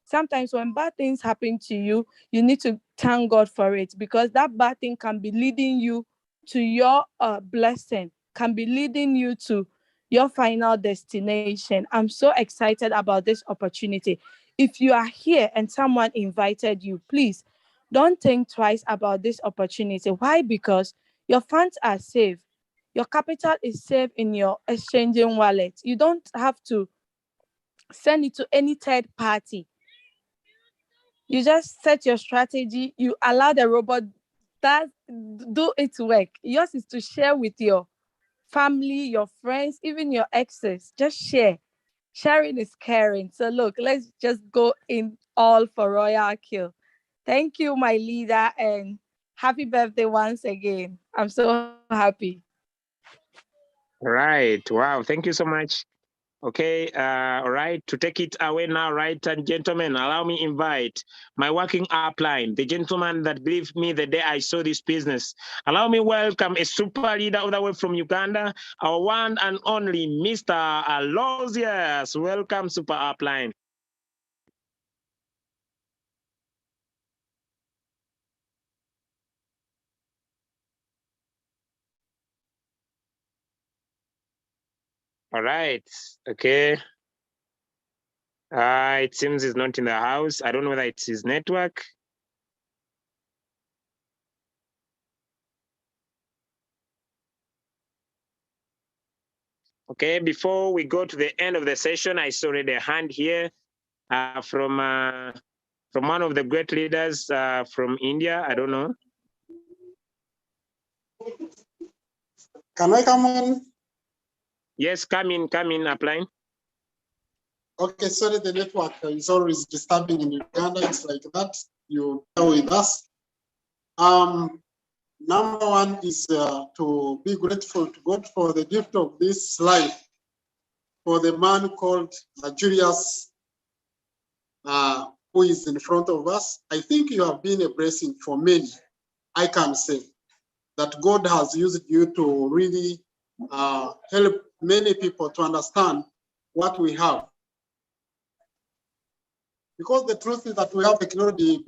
D: sometimes when bad things happen to you, you need to thank God for it, because that bad thing can be leading you to your blessing, can be leading you to your final destination. I'm so excited about this opportunity. If you are here and someone invited you, please don't think twice about this opportunity. Why? Because your funds are safe. Your capital is safe in your exchanging wallet. You don't have to send it to any third party. You just set your strategy, you allow the robot that do its work. Yours is to share with your family, your friends, even your exes. Just share. Sharing is caring. So look, let's just go in all for Royal Kill. Thank you, my leader, and happy birthday once again. I'm so happy.
B: Right. Wow. Thank you so much. Okay, all right, to take it away now, right, and gentlemen, allow me invite my working upline, the gentleman that believed me the day I saw this business. Allow me welcome a super leader all the way from Uganda, our one and only Mr. Aloysius. Welcome, super upline. All right, okay. It seems he's not in the house. I don't know whether it's his network. Okay, before we go to the end of the session, I saw already a hand here from one of the great leaders from India. I don't know.
E: Can I come on?
B: Yes, come in, applying.
E: Okay, sorry, the network is always disturbing in Uganda. It's like that. You bear with us. Number one is to be grateful to God for the gift of this life, for the man called Julius, who is in front of us. I think you have been a blessing for many. I can say that God has used you to really help many people to understand what we have. Because the truth is that we have technology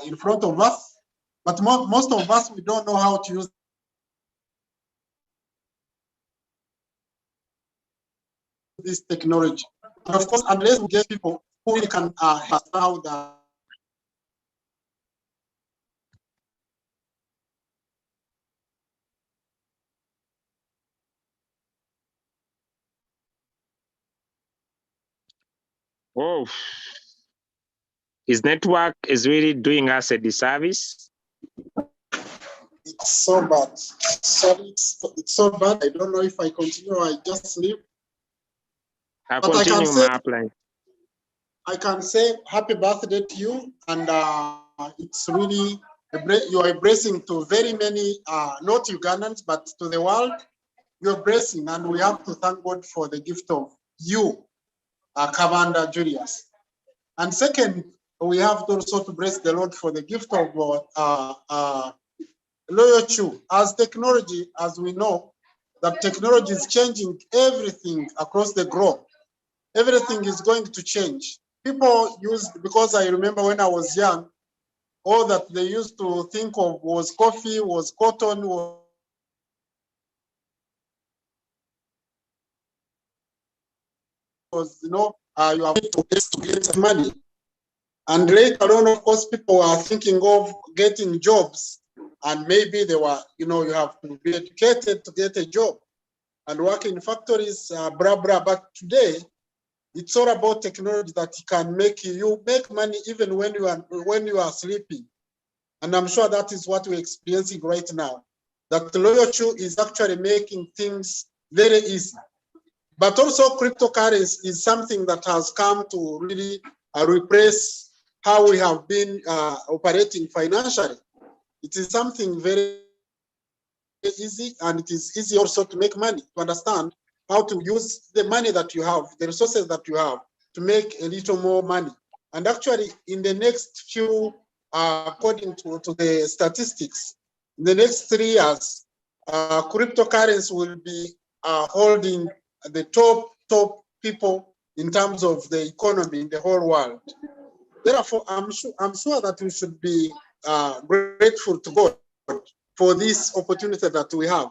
E: in front of us, but most of us, we don't know how to use this technology. And of course, unless we get people who really can help us how the
B: Oh, his network is really doing us a disservice.
E: it's so bad. Sorry, it's so bad. I don't know if I continue or I just leave.
B: I'll
E: But
B: continue my applying.
E: I can say happy birthday to you, and it's really you are a blessing to very many, not Ugandans, but to the world. You're a blessing, and we have to thank God for the gift of you, Commander Julius. And second, we have to also to bless the Lord for the gift of Loyal Chu. As technology, as we know, that technology is changing everything across the globe. Everything is going to change. People used, because I remember when I was young, all that they used to think of was coffee, was cotton, was because you have to get money. And later on, of course, people are thinking of getting jobs, and maybe they were, you have to be educated to get a job and work in factories, blah blah. But today, it's all about technology that can make you make money even when you are sleeping. And I'm sure that is what we're experiencing right now. That loyalty is actually making things very easy. But also cryptocurrency is something that has come to really replace how we have been operating financially. It is something very easy, and it is easy also to make money, to understand how to use the money that you have, the resources that you have, to make a little more money. And actually, in the next few, according to the statistics, in the next 3 years, cryptocurrency will be holding the top people in terms of the economy in the whole world. Therefore, I'm sure that we should be grateful to God for this opportunity that we have.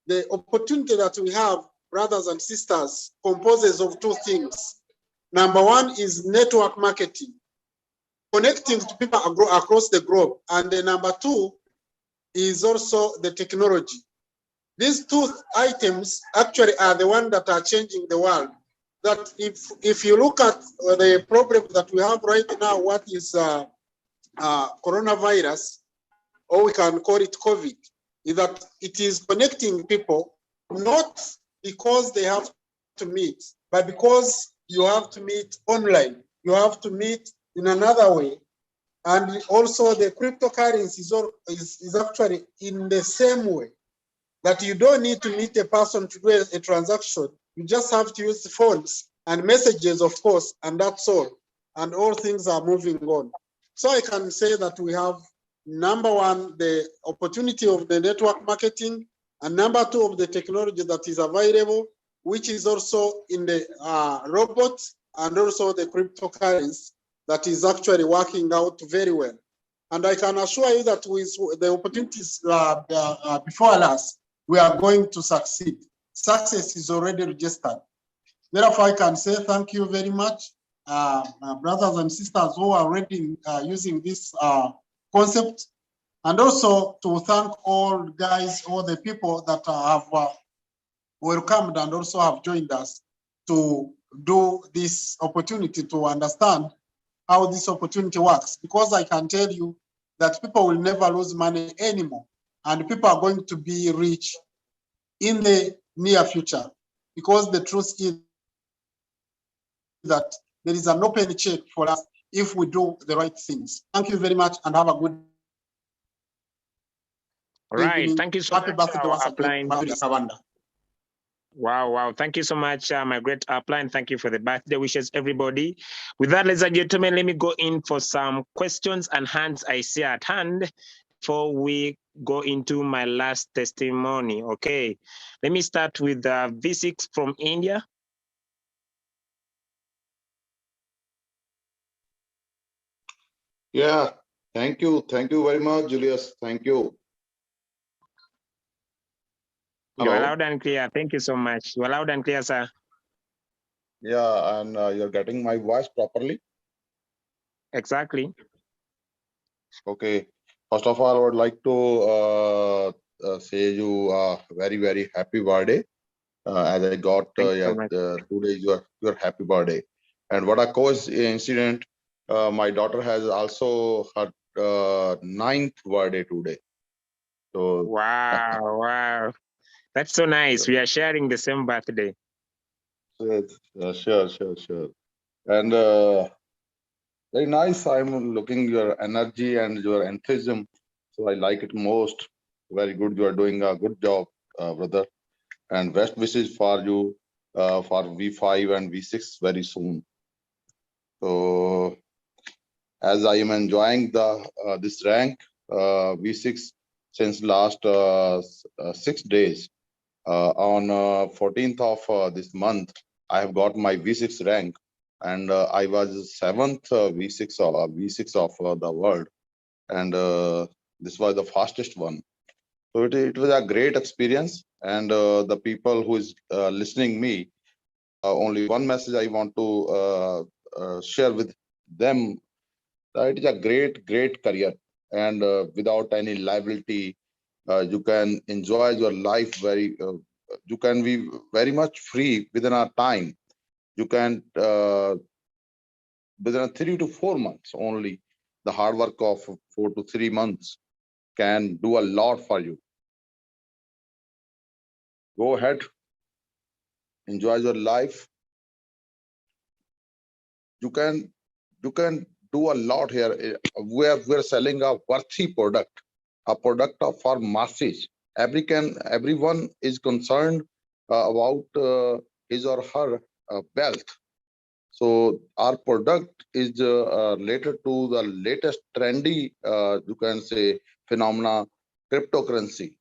E: The opportunity that we have, brothers and sisters, composes of 2 things. Number 1 is network marketing, connecting to people across the globe. And the number 2 is also the technology. These 2 items actually are the ones that are changing the world. That if you look at the problem that we have right now, what is coronavirus, or we can call it COVID, is that it is connecting people, not because they have to meet, but because you have to meet online. You have to meet in another way. And also the cryptocurrency is actually in the same way, that you don't need to meet a person to do a transaction. You just have to use the phones and messages, of course, and that's all. And all things are moving on. So I can say that we have, number 1, the opportunity of the network marketing, and number 2 of the technology that is available, which is also in the robot and also the cryptocurrency that is actually working out very well. And I can assure you that with the opportunities before us, we are going to succeed. Success is already registered. Therefore, I can say thank you very much, brothers and sisters who are already using this concept, and also to thank all the people that have welcomed and also have joined us to do this opportunity, to understand how this opportunity works. Because I can tell you that people will never lose money anymore, and people are going to be rich in the near future, because the truth is that there is an open check for us if we do the right things. Thank you very much, and have a good
B: All right.
E: evening.
B: Thank you so
E: Happy
B: much,
E: birthday once again, Kavanda.
B: Wow. Thank you so much, my great upline. Thank you for the birthday wishes, everybody. With that, ladies and gentlemen, let me go in for some questions and hands I see at hand before we go into my last testimony. Okay, let me start with V6 from India.
F: Yeah, thank you. Thank you very much, Julius. Thank you.
B: You are
F: Hello.
B: loud and clear. Thank you so much. You are loud and clear, sir.
F: Yeah, and you're getting my voice properly?
B: Exactly.
F: Okay. First of all, I would like to say you a very, very happy birthday. As I got
B: so much.
F: 2 days your happy birthday. And what a coincidence, my daughter has also her 9th birthday today. So
B: Wow. That's so nice. We are sharing the same birthday.
F: Sure. And very nice. I'm looking your energy and your enthusiasm. So I like it most. Very good. You are doing a good job, brother. And best wishes for you for V5 and V6 very soon. So as I am enjoying this rank V6 since last 6 days, on 14th of this month, I have got my V6 rank, and I was 7th V6 of the world, and this was the fastest one. So it was a great experience, and the people who is listening me, only one message I want to share with them. It is a great career, and without any liability, you can enjoy your life very. You can be very much free within our time. You can within 3 to 4 months only. The hard work of 4 to 3 months can do a lot for you. Go ahead, enjoy your life. You can do a lot here. We're selling a worthy product, a product of for masses. Everyone is concerned about his or her wealth. So our product is related to the latest trendy, you can say, phenomena, cryptocurrency.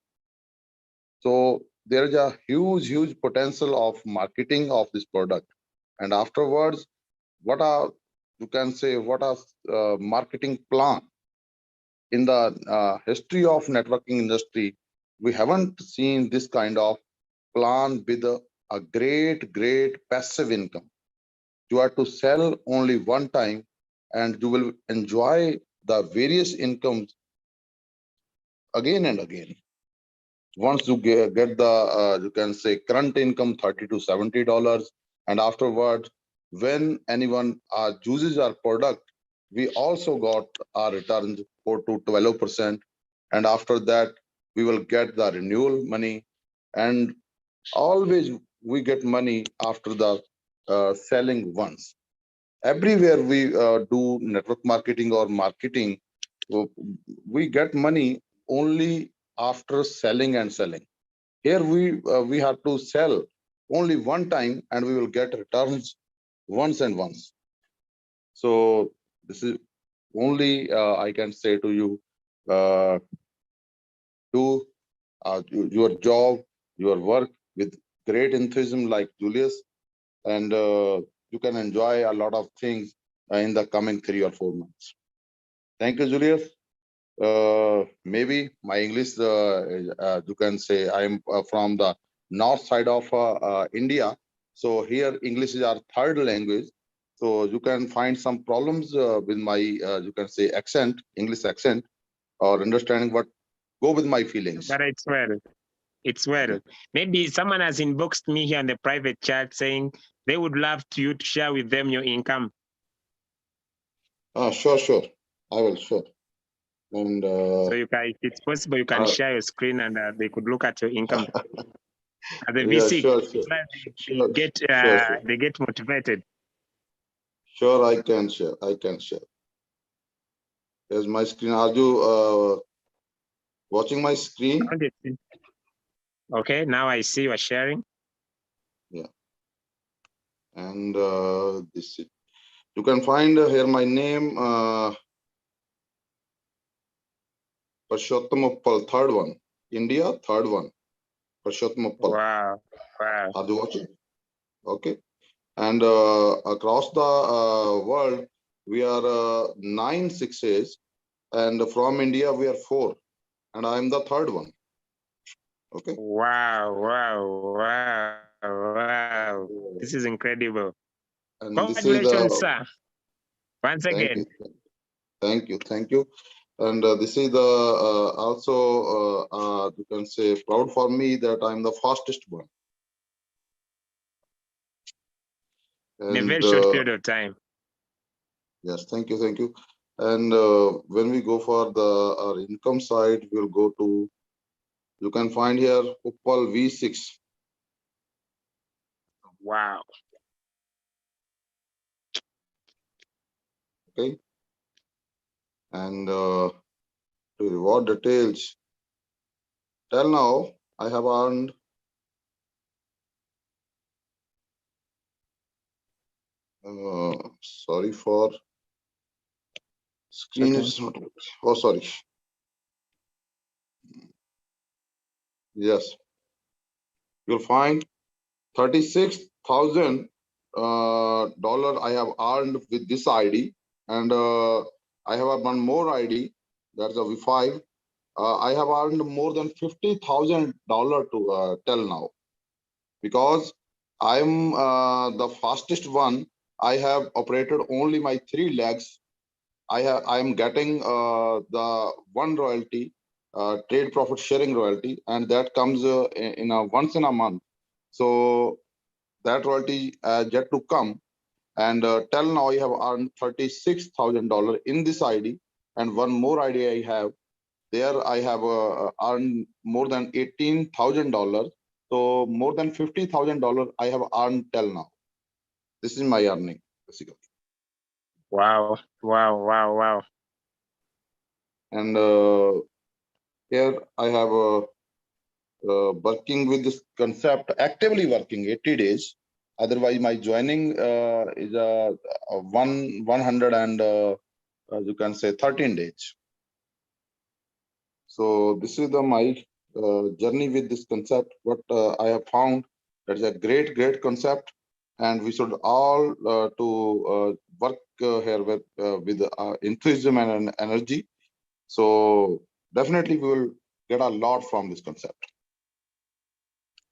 F: So there is a huge potential of marketing of this product, and afterwards, what are you can say what are marketing plan in the history of networking industry? We haven't seen this kind of plan with a great passive income. You have to sell only one time, and you will enjoy the various incomes again and again. Once you get the you can say current income $30 to $70, and afterwards, when anyone chooses our product, we also got our returns 4 to 12%, and after that we will get the renewal money, and always we get money after the selling once. Everywhere we do network marketing or marketing, uh, we get money only after selling and selling. Here we have to sell only one time, and we will get returns once and once. So this is only I can say to you, do your job, your work with great enthusiasm like Julius, and you can enjoy a lot of things in the coming 3 or 4 months. Thank you, Julius. Maybe my English, you can say I'm from the north side of India. So here English is our third language. So you can find some problems with my, you can say accent, English accent, or understanding what go with my feelings.
B: But it's well. It's well. Maybe someone has inboxed me here in the private chat saying they would love you to share with them your income.
F: Sure. I will, sure. And
B: so you can, if it's possible, you can share your screen and they could look at your income. At the
F: yeah,
B: VC,
F: sure.
B: They get motivated.
F: Sure, I can share. There's my screen. Are you watching my screen?
B: Okay, now I see you are sharing.
F: Yeah. And this is, you can find here my name, Purushottam Uppal, third one. India, third one. Purushottam Uppal.
B: Wow.
F: Are you watching? Okay. And across the world, we are 9 6s, and from India we are 4, and I am the third one. Okay.
B: Wow. This is incredible.
F: And
B: Congratulations, sir. Once again.
F: Thank you. And this is the also you can say proud for me that I'm the fastest one.
B: And, in a very short period of time.
F: Yes, thank you. And when we go for the our income side, we'll go to, you can find here Uppal V6.
B: Wow.
F: Okay. And to reward details, till now I have earned sorry for screen is not, oh sorry. Yes, you'll find $36,000 I have earned with this ID, and I have one more ID, that's a V5. I have earned more than $50,000 to till now, because I'm the fastest one. I have operated only my 3 legs. I'm getting the one royalty, trade profit sharing royalty, and that comes in a once in a month. So that royalty yet to come. And till now, I have earned $36,000 in this ID, and one more ID I have. There, I have earned more than $18,000. So more than $50,000 I have earned till now. This is my earning, basically.
B: Wow, wow, wow, wow.
F: And here I have working with this concept, actively working 80 days. Otherwise, my joining is 100 and you can say 13 days. So this is my journey with this concept. What I have found, that is a great concept, and we should all to work here with enthusiasm and energy. So definitely we will get a lot from this concept.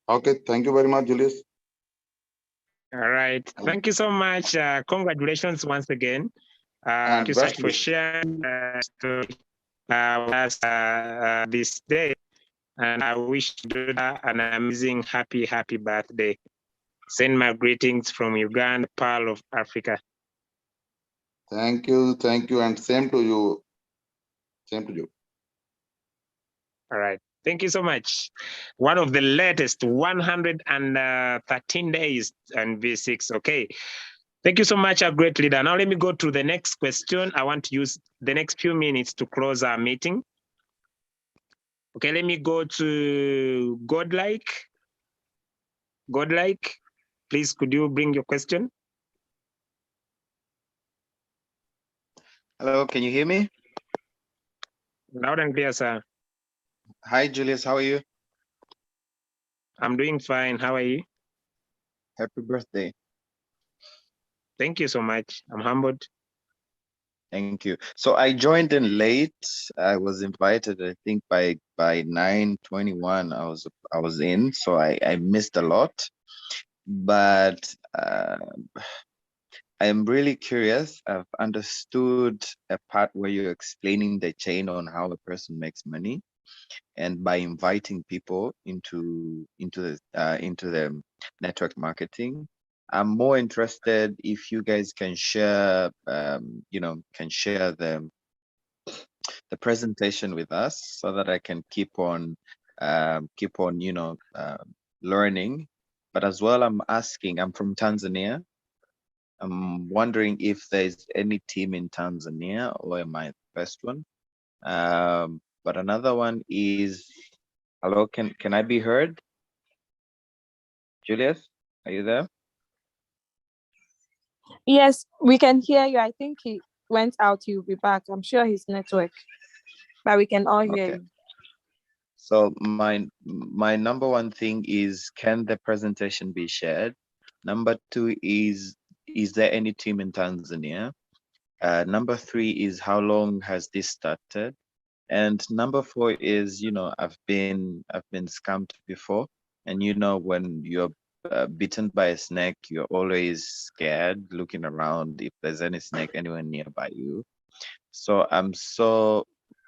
F: Okay, thank you very much, Julius.
B: All right. Thank you so much. Congratulations once again. Thank you so much for sharing story with us this day. And I wish you an amazing, happy birthday. Send my greetings from Uganda, Pearl of Africa.
F: Thank you, and same to you. Same to you.
B: All right. Thank you so much. One of the latest 113 days and V6. Okay. Thank you so much, a great leader. Now let me go to the next question. I want to use the next few minutes to close our meeting. Okay, let me go to Godlike. Godlike, please, could you bring your question?
G: Hello, can you hear me?
B: Loud and clear, sir.
G: Hi, Julius, how are you?
B: I'm doing fine. How are you?
G: Happy birthday.
B: Thank you so much. I'm humbled.
G: Thank you. So I joined in late. I was invited, I think by 9:21 I was in, so I missed a lot. But I'm really curious. I've understood a part where you're explaining the chain on how a person makes money, and by inviting people into the network marketing. I'm more interested if you guys can share, the presentation with us so that I can keep on learning. But as well, I'm from Tanzania. I'm wondering if there's any team in Tanzania, or am I the first one? But another one is, hello, can I be heard? Julius, are you there?
D: Yes, we can hear you. I think he went out. He'll be back. I'm sure his network, but we can all hear you.
G: So my number one thing is, can the presentation be shared? Number two is there any team in Tanzania? Number three is, how long has this started? And number four is, I've been scammed before, and when you're bitten by a snake, you're always scared, looking around if there's any snake anywhere nearby you. So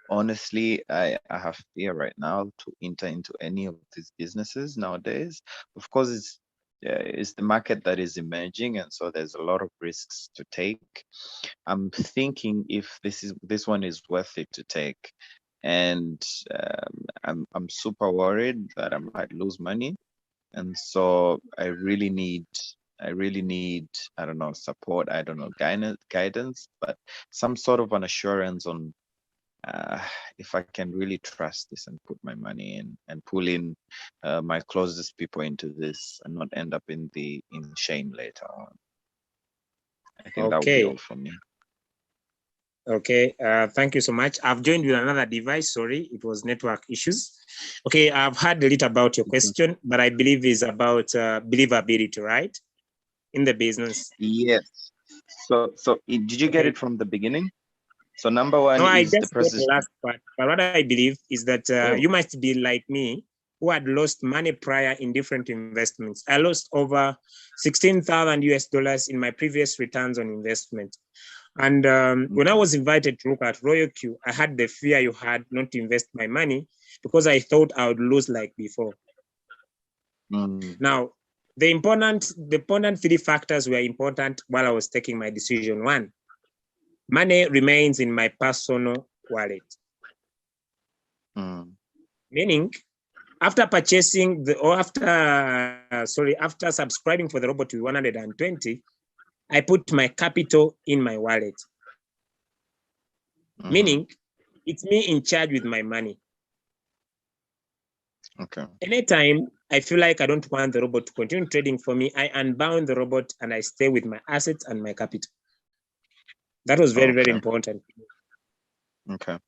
G: honestly, I have fear right now to enter into any of these businesses nowadays. Of course, it's the market that is emerging, and so there's a lot of risks to take. I'm thinking if this one is worth it to take, and I'm super worried that I might lose money, and so I really need, I don't know, support, I don't know, guidance, but some sort of an assurance on if I can really trust this and put my money in and pull in my closest people into this and not end up in shame later on. I think that would be all from me.
B: Okay, thank you so much. I've joined with another device. Sorry, it was network issues. Okay, I've heard a little about your question, but I believe it's about believability, right? In the business.
G: Yes. So did you get it from the beginning? So number one
B: no,
G: is
B: I just
G: the process.
B: Got the last part. But what I believe is that you must be like me, who had lost money prior in different investments. I lost over 16,000 US dollars in my previous returns on investment. And when I was invited to look at Royal Q, I had the fear you had not to invest my money because I thought I would lose like before. Now, the important 3 factors were important while I was taking my decision. 1, money remains in my personal wallet. Meaning, after purchasing after subscribing for the robot to 120, I put my capital in my wallet. Meaning, it's me in charge with my money.
G: Okay.
B: Anytime I feel like I don't want the robot to continue trading for me, I unbound the robot and I stay with my assets and my capital. That was very, very important.
G: Okay.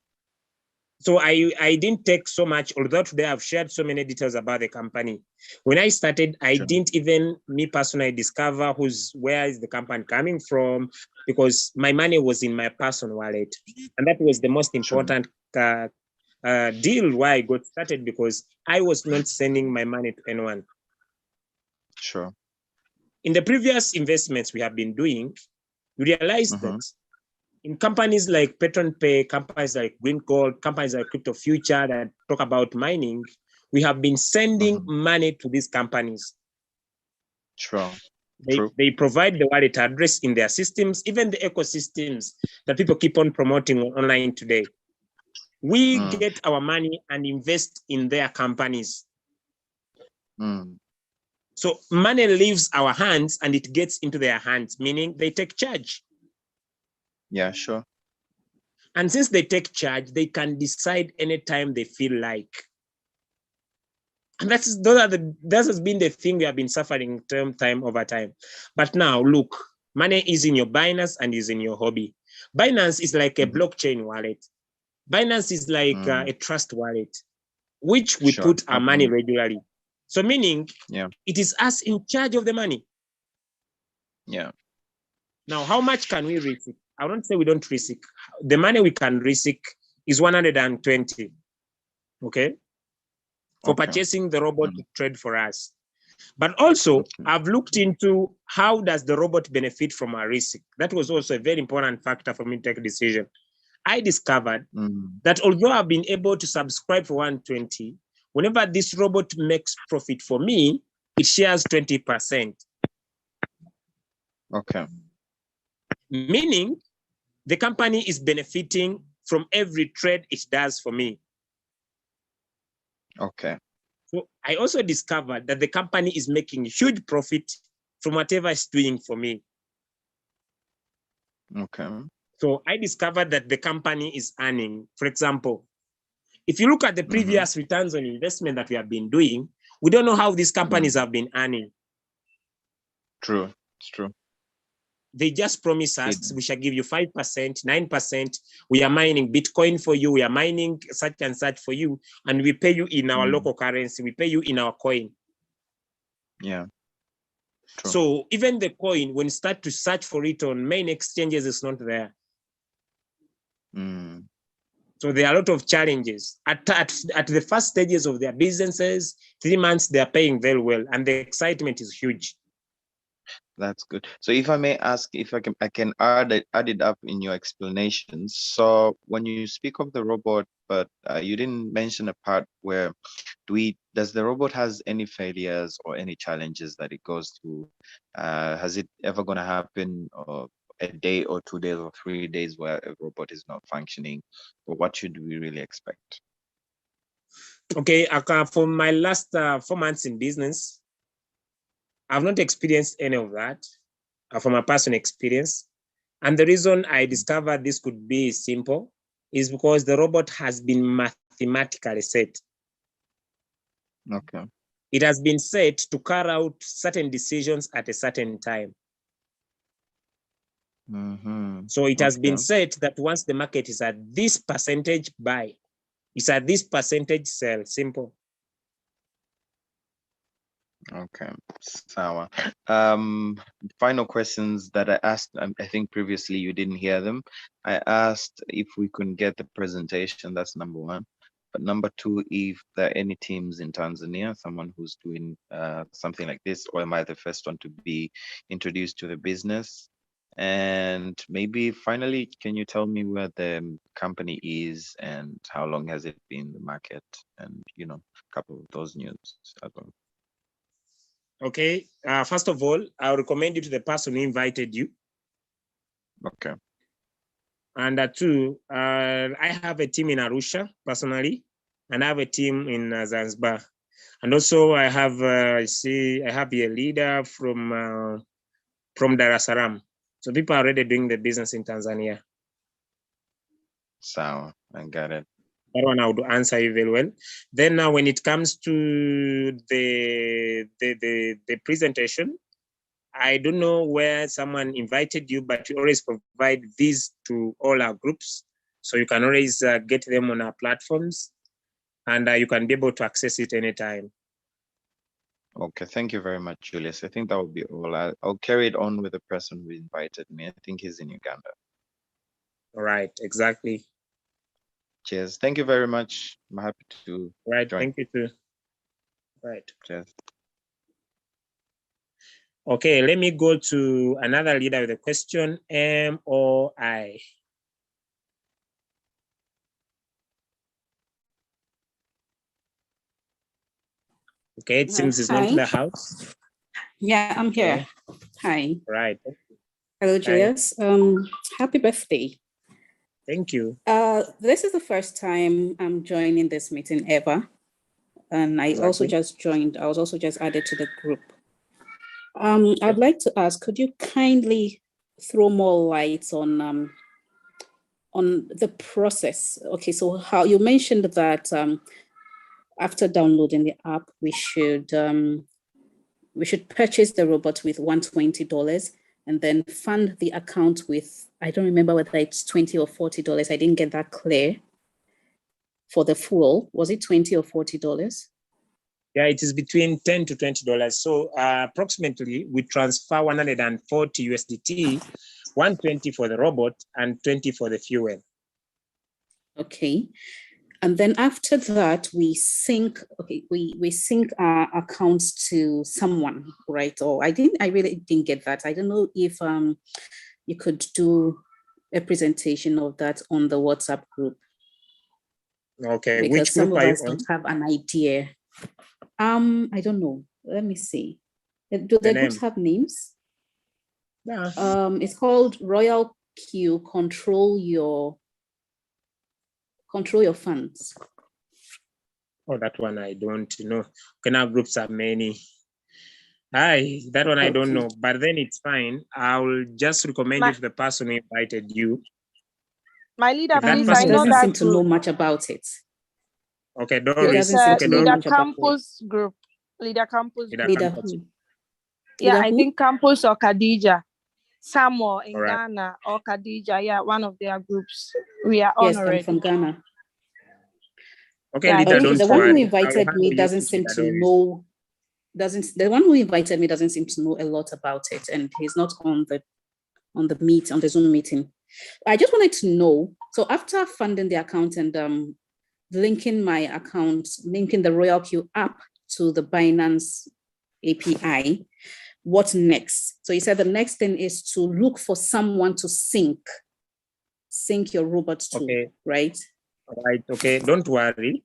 B: So I didn't take so much, although today I've shared so many details about the company. When I started, I didn't even, me personally, discover where is the company coming from, because my money was in my personal wallet. And that was the most important deal why I got started, because I was not sending my money to anyone.
G: Sure.
B: In the previous investments we have been doing, we realized that in companies like Petron Pay, companies like Green Gold, companies like Crypto Future that talk about mining, we have been sending money to these companies.
G: Sure.
B: They provide the wallet address in their systems, even the ecosystems that people keep on promoting online today. We get our money and invest in their companies. So money leaves our hands and it gets into their hands, meaning they take charge.
G: Yeah, sure.
B: And since they take charge, they can decide anytime they feel like. And that has been the thing we have been suffering time over time. But now look, money is in your Binance and is in your hobby. Binance is like a blockchain wallet. Binance is like a trust wallet, which we put our money regularly. So meaning it is us in charge of the money.
G: Yeah.
B: Now, how much can we risk? I don't say we don't risk. The money we can risk is 120. Okay. For purchasing the robot to trade for us. But also, I've looked into how does the robot benefit from our risk. That was also a very important factor for me to take a decision. I discovered that although I've been able to subscribe for 120, whenever this robot makes profit for me, it shares 20%.
G: Okay.
B: Meaning the company is benefiting from every trade it does for me.
G: Okay.
B: So I also discovered that the company is making huge profit from whatever it's doing for me.
G: Okay.
B: So I discovered that the company is earning. For example, if you look at the previous returns on investment that we have been doing, we don't know how these companies have been earning.
G: True. It's true.
B: They just promise us we shall give you 5%, 9%. We are mining Bitcoin for you. We are mining such and such for you. And we pay you in our local currency. We pay you in our coin.
G: Yeah. True.
B: So even the coin, when you start to search for it on main exchanges, it's not there. So there are a lot of challenges. At the first stages of their businesses, 3 months, they are paying very well. And the excitement is huge.
G: That's good. So if I may ask, if I can add it up in your explanations. So when you speak of the robot, but you didn't mention a part where does the robot has any failures or any challenges that it goes through? Has it ever going to happen a day or 2 days or 3 days where a robot is not functioning? Or what should we really expect?
B: Okay, for my last 4 months in business, I've not experienced any of that from a personal experience. And the reason I discovered this could be simple is because the robot has been mathematically set.
G: Okay.
B: It has been set to carry out certain decisions at a certain time. So it has been said that once the market is at this percentage buy, it's at this percentage sell. Simple.
G: Okay, Sawa. Final questions that I asked, I think previously you didn't hear them. I asked if we could get the presentation, that's number one. number two, if there are any teams in Tanzania, someone who's doing something like this, or am I the first one to be introduced to the business? And maybe finally, can you tell me where the company is and how long has it been in the market? And, you know, a couple of those news as well.
B: Okay. First of all, I'll recommend you to the person who invited you.
G: Okay.
B: And two, I have a team in Arusha personally, and I have a team in Zanzibar. And also I have, I have a leader from Dar es Salaam. So people are already doing the business in Tanzania.
G: So I got it.
B: That one I would answer you very well. Then now when it comes to the presentation, I don't know where someone invited you, but we always provide these to all our groups. So you can always get them on our platforms, and you can be able to access it anytime.
G: Okay, thank you very much, Julius. I think that will be all. I'll carry it on with the person who invited me. I think he's in Uganda.
B: All right, exactly.
G: Cheers. Thank you very much. I'm happy to join.
B: Thank you too. Right.
G: Cheers.
B: Okay, let me go to another leader with a question, M or I. Okay, it seems it's not to the house.
H: Yeah, I'm here. Hi.
B: Right.
H: Hello, Julius. Happy birthday.
B: Thank you.
H: This is the first time I'm joining this meeting ever. And I also just joined, I was also just added to the group. I'd like to ask, could you kindly throw more light on the process? Okay, so how you mentioned that after downloading the app, we should purchase the robot with $120 and then fund the account with, I don't remember whether it's $20 or $40. I didn't get that clear. For the full, was it $20 or $40?
B: Yeah, it is between $10 to $20. So approximately we transfer 140 USDT, 120 for the robot and 20 for the fuel.
H: Okay. And then after that, we sync, okay, we sync our accounts to someone, right? Or I really didn't get that. I don't know if you could do a presentation of that on the WhatsApp group.
B: Okay,
H: because
B: which
H: some
B: group
H: of
B: are
H: us
B: you on?
H: don't have an idea. I don't know. Let me see. Do the groups have names?
B: Yeah.
H: It's called Royal Q Control Your Funds.
B: Oh, that one I don't know. Okay, now groups are many. That one I don't know, but then it's fine. I'll just recommend you to the person who invited you.
D: My leader, please,
H: I know that doesn't seem to know much about it.
B: Okay, Doris.
D: Leader Campus group. Leader Campus group.
H: Leader who?
D: Yeah, I think Campus or Khadija. Samuel in Ghana or Khadija. Yeah, one of their groups. We are on already.
H: I'm from Ghana.
B: Okay,
H: yeah,
B: leader, don't
H: the one
B: worry.
H: who invited me doesn't seem to know. The one who invited me doesn't seem to know a lot about it, and he's not on the Zoom meeting. I just wanted to know. So after funding the account and linking my account, linking the Royal Q app to the Binance API, what next? So you said the next thing is to look for someone to sync your robot to, right?
B: All right, okay, don't worry.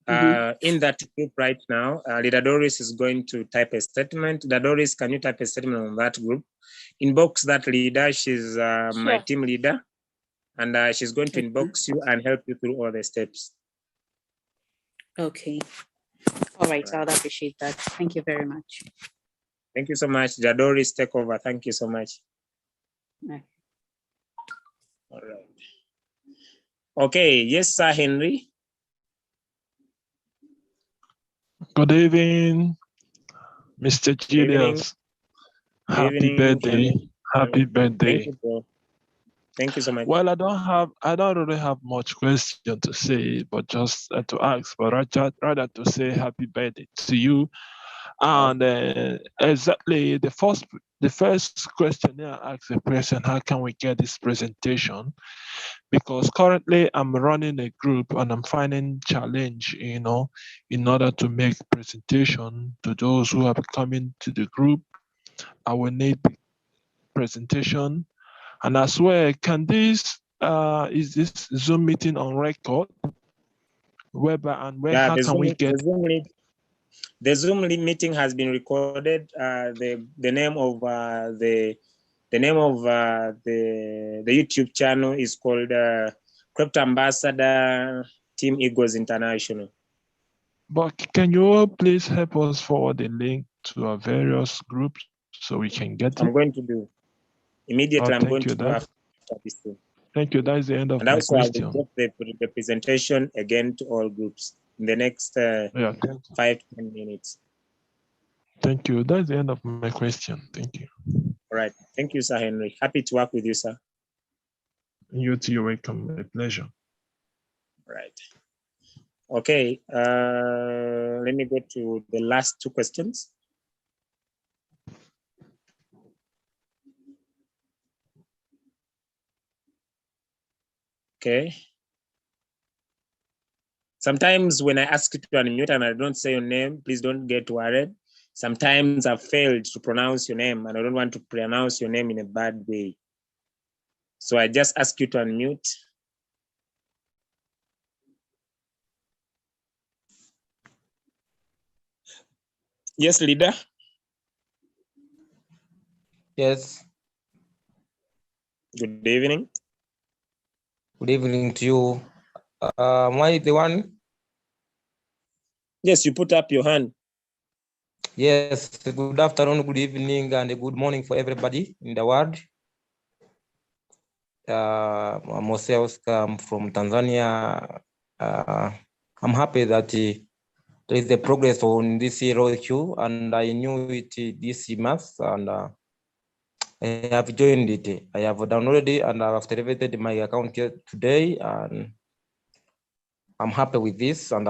B: In that group right now, Leader Doris is going to type a statement. Leader Doris, can you type a statement on that group? Inbox that leader, she's my team leader, and she's going to inbox you and help you through all the steps.
H: Okay. All right, I would appreciate that. Thank you very much.
B: Thank you so much. Leader Doris, take over. Thank you so much.
H: Okay.
B: All right. Okay, yes, Sir Henry.
I: Good evening, Mr. Julius. Happy birthday. Happy birthday.
B: Thank you, bro. Thank you so much.
I: Well, I don't really have much question to say, but just to ask, but rather to say happy birthday to you And exactly the first questionnaire asks a question: how can we get this presentation? Because currently I'm running a group and I'm finding challenge, in order to make presentation to those who are coming to the group. I will need the presentation. And as well, can this is this Zoom meeting on record? Whereby and where,
B: Yeah,
I: how can we get
B: the Zoom meeting has been recorded. The name of the YouTube channel is called Crypto Ambassador Team Eagles International.
I: But can you please help us forward the link to our various groups so we can get it?
B: I'm going to do immediately. I'm going to do
I: That.
B: after this thing.
I: Thank you. That is the end of
B: And
I: my
B: also, I
I: question.
B: will get the presentation again to all groups in the next 5 to 10 minutes.
I: Thank you. That's the end of my question. Thank you.
B: All right. Thank you, Sir Henry. Happy to work with you, sir.
I: You too. You're welcome. My pleasure.
B: All right. Okay. Let me go to the last 2 questions. Okay. Sometimes when I ask you to unmute and I don't say your name, please don't get worried. Sometimes I've failed to pronounce your name and I don't want to pronounce your name in a bad way. So I just ask you to unmute. Yes, leader.
J: Yes.
B: Good evening.
J: Good evening to you. Am I the one?
B: Yes, you put up your hand.
J: Yes. Good afternoon, good evening, and good morning for everybody in the world. I'm Oscar from Tanzania. I'm happy that there is a progress on this ROQ, and I knew it this month, and I have joined it. I have downloaded it and I have activated my account here today, and I'm happy with this, and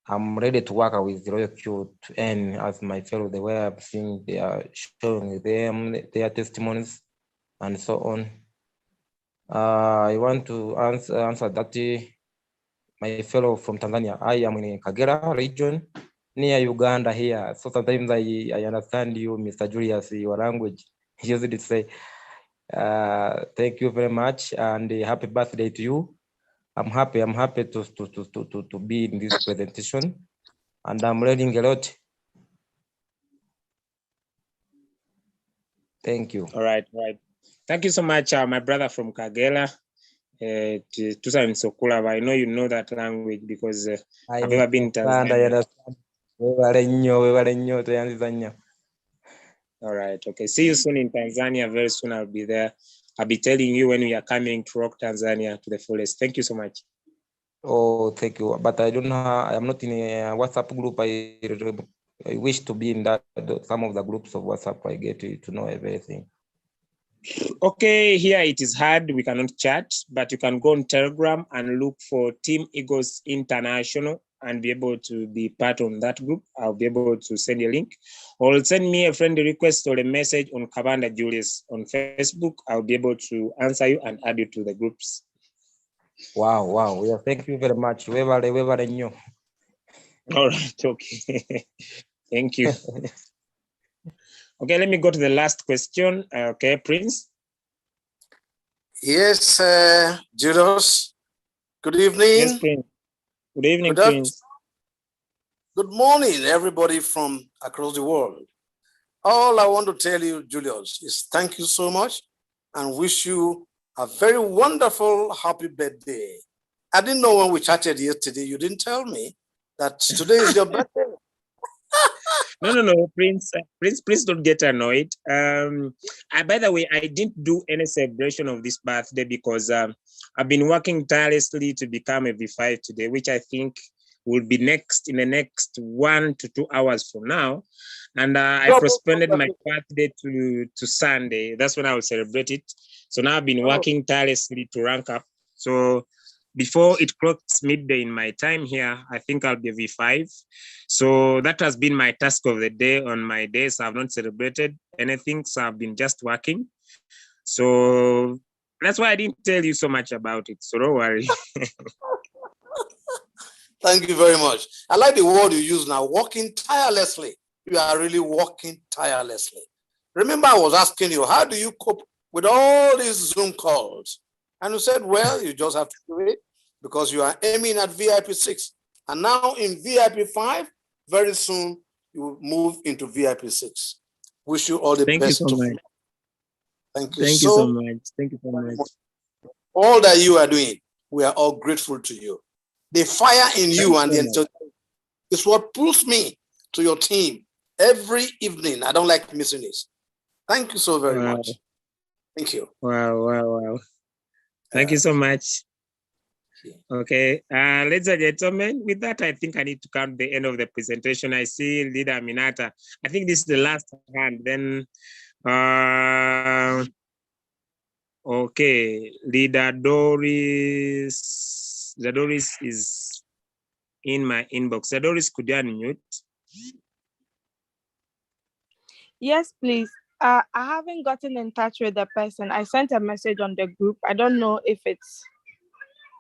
J: I'm ready to work with ROQ to end as my fellow. The way I've seen they are showing them their testimonies and so on. I want to answer that my fellow from Tanzania. I am in Kagera region near Uganda here. So sometimes I understand you, Mr. Julius, your language. You used to say, thank you very much and happy birthday to you. I'm happy to be in this presentation and I'm learning a lot. Thank you.
B: All right. Thank you so much, my brother from Kagera. I know you know that language because I've ever been in Tanzania. All right. Okay. See you soon in Tanzania. Very soon I'll be there. I'll be telling you when we are coming to rock Tanzania to the fullest. Thank you so much.
J: Oh, thank you. But I don't know. I am not in a WhatsApp group. I wish to be in that some of the groups of WhatsApp. I get to know everything.
B: Okay, here it is hard. We cannot chat, but you can go on Telegram and look for Team Eagles International and be able to be part of that group. I'll be able to send you a link, or send me a friend request or a message on Kabanda Julius on Facebook. I'll be able to answer you and add you to the groups.
J: Wow. Yeah, thank you very much. All
B: right, okay. Thank you. Okay, let me go to the last question. Okay, Prince.
K: Yes, Julius. Good evening.
B: Yes, Prince. Good evening, Prince.
K: Good morning, everybody from across the world. All I want to tell you, Julius, is thank you so much and wish you a very wonderful, happy birthday. I didn't know when we chatted yesterday, you didn't tell me that today is your birthday.
B: No, Prince, please don't get annoyed. By the way, I didn't do any celebration of this birthday because I've been working tirelessly to become a V5 today, which I think will be in the next 1 to 2 hours from now. And I postponed my birthday to Sunday. That's when I will celebrate it. So now I've been working tirelessly to rank up. So before it clocks midday in my time here, I think I'll be a V5. So that has been my task of the day on my days. I've not celebrated anything, so I've been just working. So that's why I didn't tell you so much about it. So don't worry.
K: Thank you very much. I like the word you use now, working tirelessly. You are really working tirelessly. Remember, I was asking you, how do you cope with all these Zoom calls? And you said, well, you just have to do it because you are aiming at VIP 6. And now in VIP 5, very soon you will move into VIP 6. Wish you all the
B: Thank you
K: best.
B: so much.
K: Thank you
B: Thank you so much. Thank you so much.
K: All that you are doing, we are all grateful to you. The fire in you and the entertainment is what pulls me to your team every evening. I don't like missing it. Thank you so very much. Thank you.
B: Wow. Thank you so much. Okay, ladies and gentlemen, with that, I think I need to count the end of the presentation. I see Leader Minata. I think this is the last hand. Then, okay, Leader Doris. Leader Doris is in my inbox. Leader Doris, could you unmute?
D: Yes, please. I haven't gotten in touch with the person. I sent a message on the group. I don't know if it's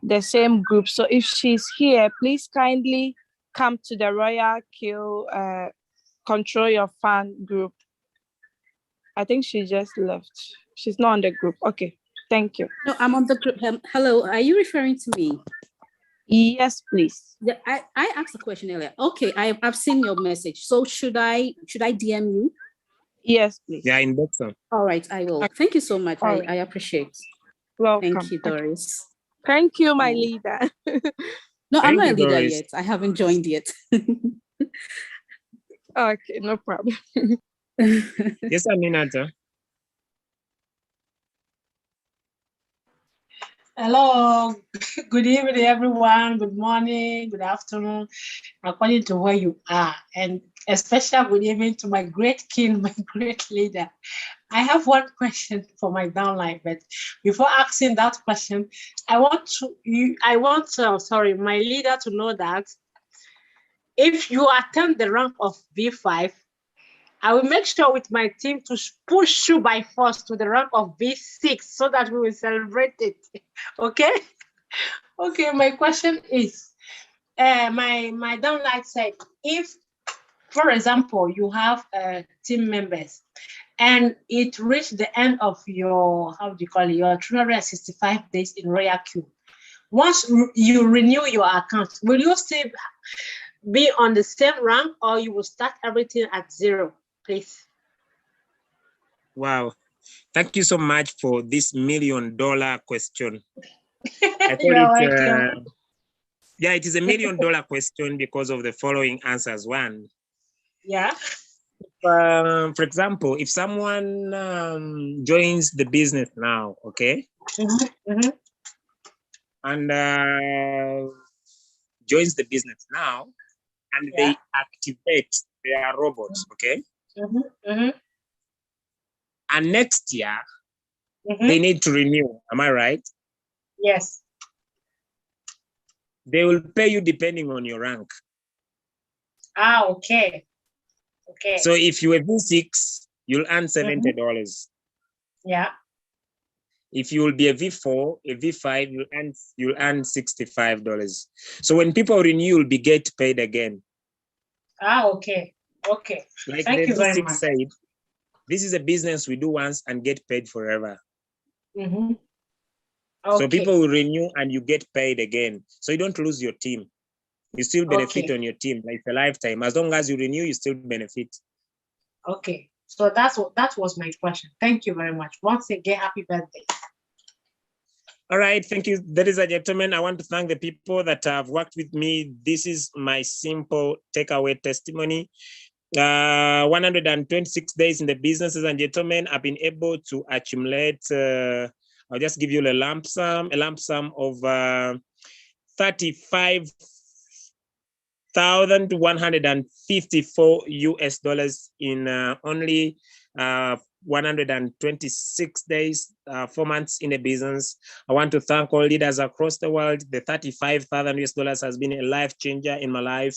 D: the same group. So if she's here, please kindly come to the Royal Kill Control Your Fan group. I think she just left. She's not on the group. Okay, thank you.
H: No, I'm on the group. Hello, are you referring to me?
D: Yes, please.
H: Yeah, I asked the question earlier. Okay, I've seen your message. So should I DM you?
D: Yes, please.
B: Yeah, inbox them.
H: All right, I will. Thank you so much. I appreciate.
D: Welcome.
H: Thank you, Doris.
D: Thank you, my leader.
H: No, I'm
B: Thank
H: not
B: you,
H: a leader
B: Doris.
H: yet. I haven't joined yet.
D: Okay, no problem.
B: Yes, Aminata.
L: Hello, good evening, everyone. Good morning, good afternoon, according to where you are. And especially good evening to my great king, my great leader. I have one question for my downline, but before asking that question, I want my leader to know that if you attempt the rank of V5, I will make sure with my team to push you by force to the rank of V6 so that we will celebrate it. Okay? Okay, my question is, my downline said, if, for example, you have team members and it reached the end of your, your 365 days in Royal Queue, once you renew your account, will you still be on the same rank or you will start everything at 0? Please.
B: Wow. Thank you so much for this $1 million question. I thought it is a $1 million question because of the following answers. One.
L: Yeah.
B: For example, if someone joins the business now, okay? And joins the business now, and they activate their robots, okay? And next year, they need to renew. Am I right?
L: Yes.
B: They will pay you depending on your rank.
L: Ah, okay. Okay.
B: So if you are V6, you'll earn $70.
L: Yeah.
B: If you will be a V4, a V5, you'll earn $65. So when people renew, you'll be get paid again.
L: Ah, okay. Okay.
B: Like
L: Thank you very
B: V6
L: much.
B: said, this is a business we do once and get paid forever.
L: Okay.
B: So people will renew and you get paid again. So you don't lose your team. You still benefit on your team, like a lifetime. As long as you renew, you still benefit.
L: Okay. So that was my question. Thank you very much. Once again, happy birthday.
B: All right, thank you. Ladies and gentlemen, I want to thank the people that have worked with me. This is my simple takeaway testimony. 126 days in the businesses and gentlemen, I've been able to accumulate, I'll just give you a lump sum of $35,154 US in only 126 days 4 months in the business. I want to thank all leaders across the world. The $35,000 has been a life changer in my life.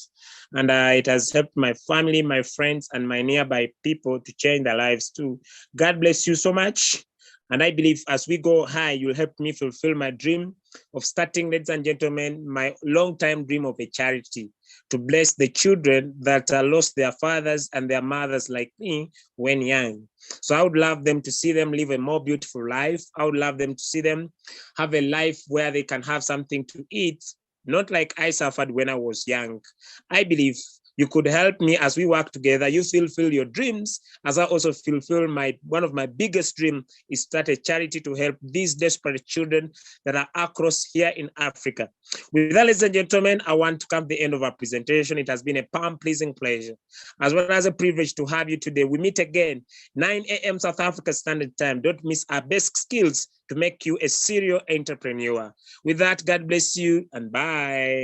B: And it has helped my family, my friends, and my nearby people to change their lives too. God bless you so much. And I believe as we go high, you'll help me fulfill my dream of starting, ladies and gentlemen, my long-time dream of a charity to bless the children that lost their fathers and their mothers like me when young. So I would love them to see them live a more beautiful life. I would love them to see them have a life where they can have something to eat, not like I suffered when I was young. I believe you could help me as we work together. You fulfill your dreams, as I also fulfill one of my biggest dreams is start a charity to help these desperate children that are across here in Africa. With that, ladies and gentlemen, I want to come to the end of our presentation. It has been a palm-pleasing pleasure, as well as a privilege to have you today. We meet again, 9 a.m. South Africa Standard Time. Don't miss our best skills to make you a serial entrepreneur. With that, God bless you and bye.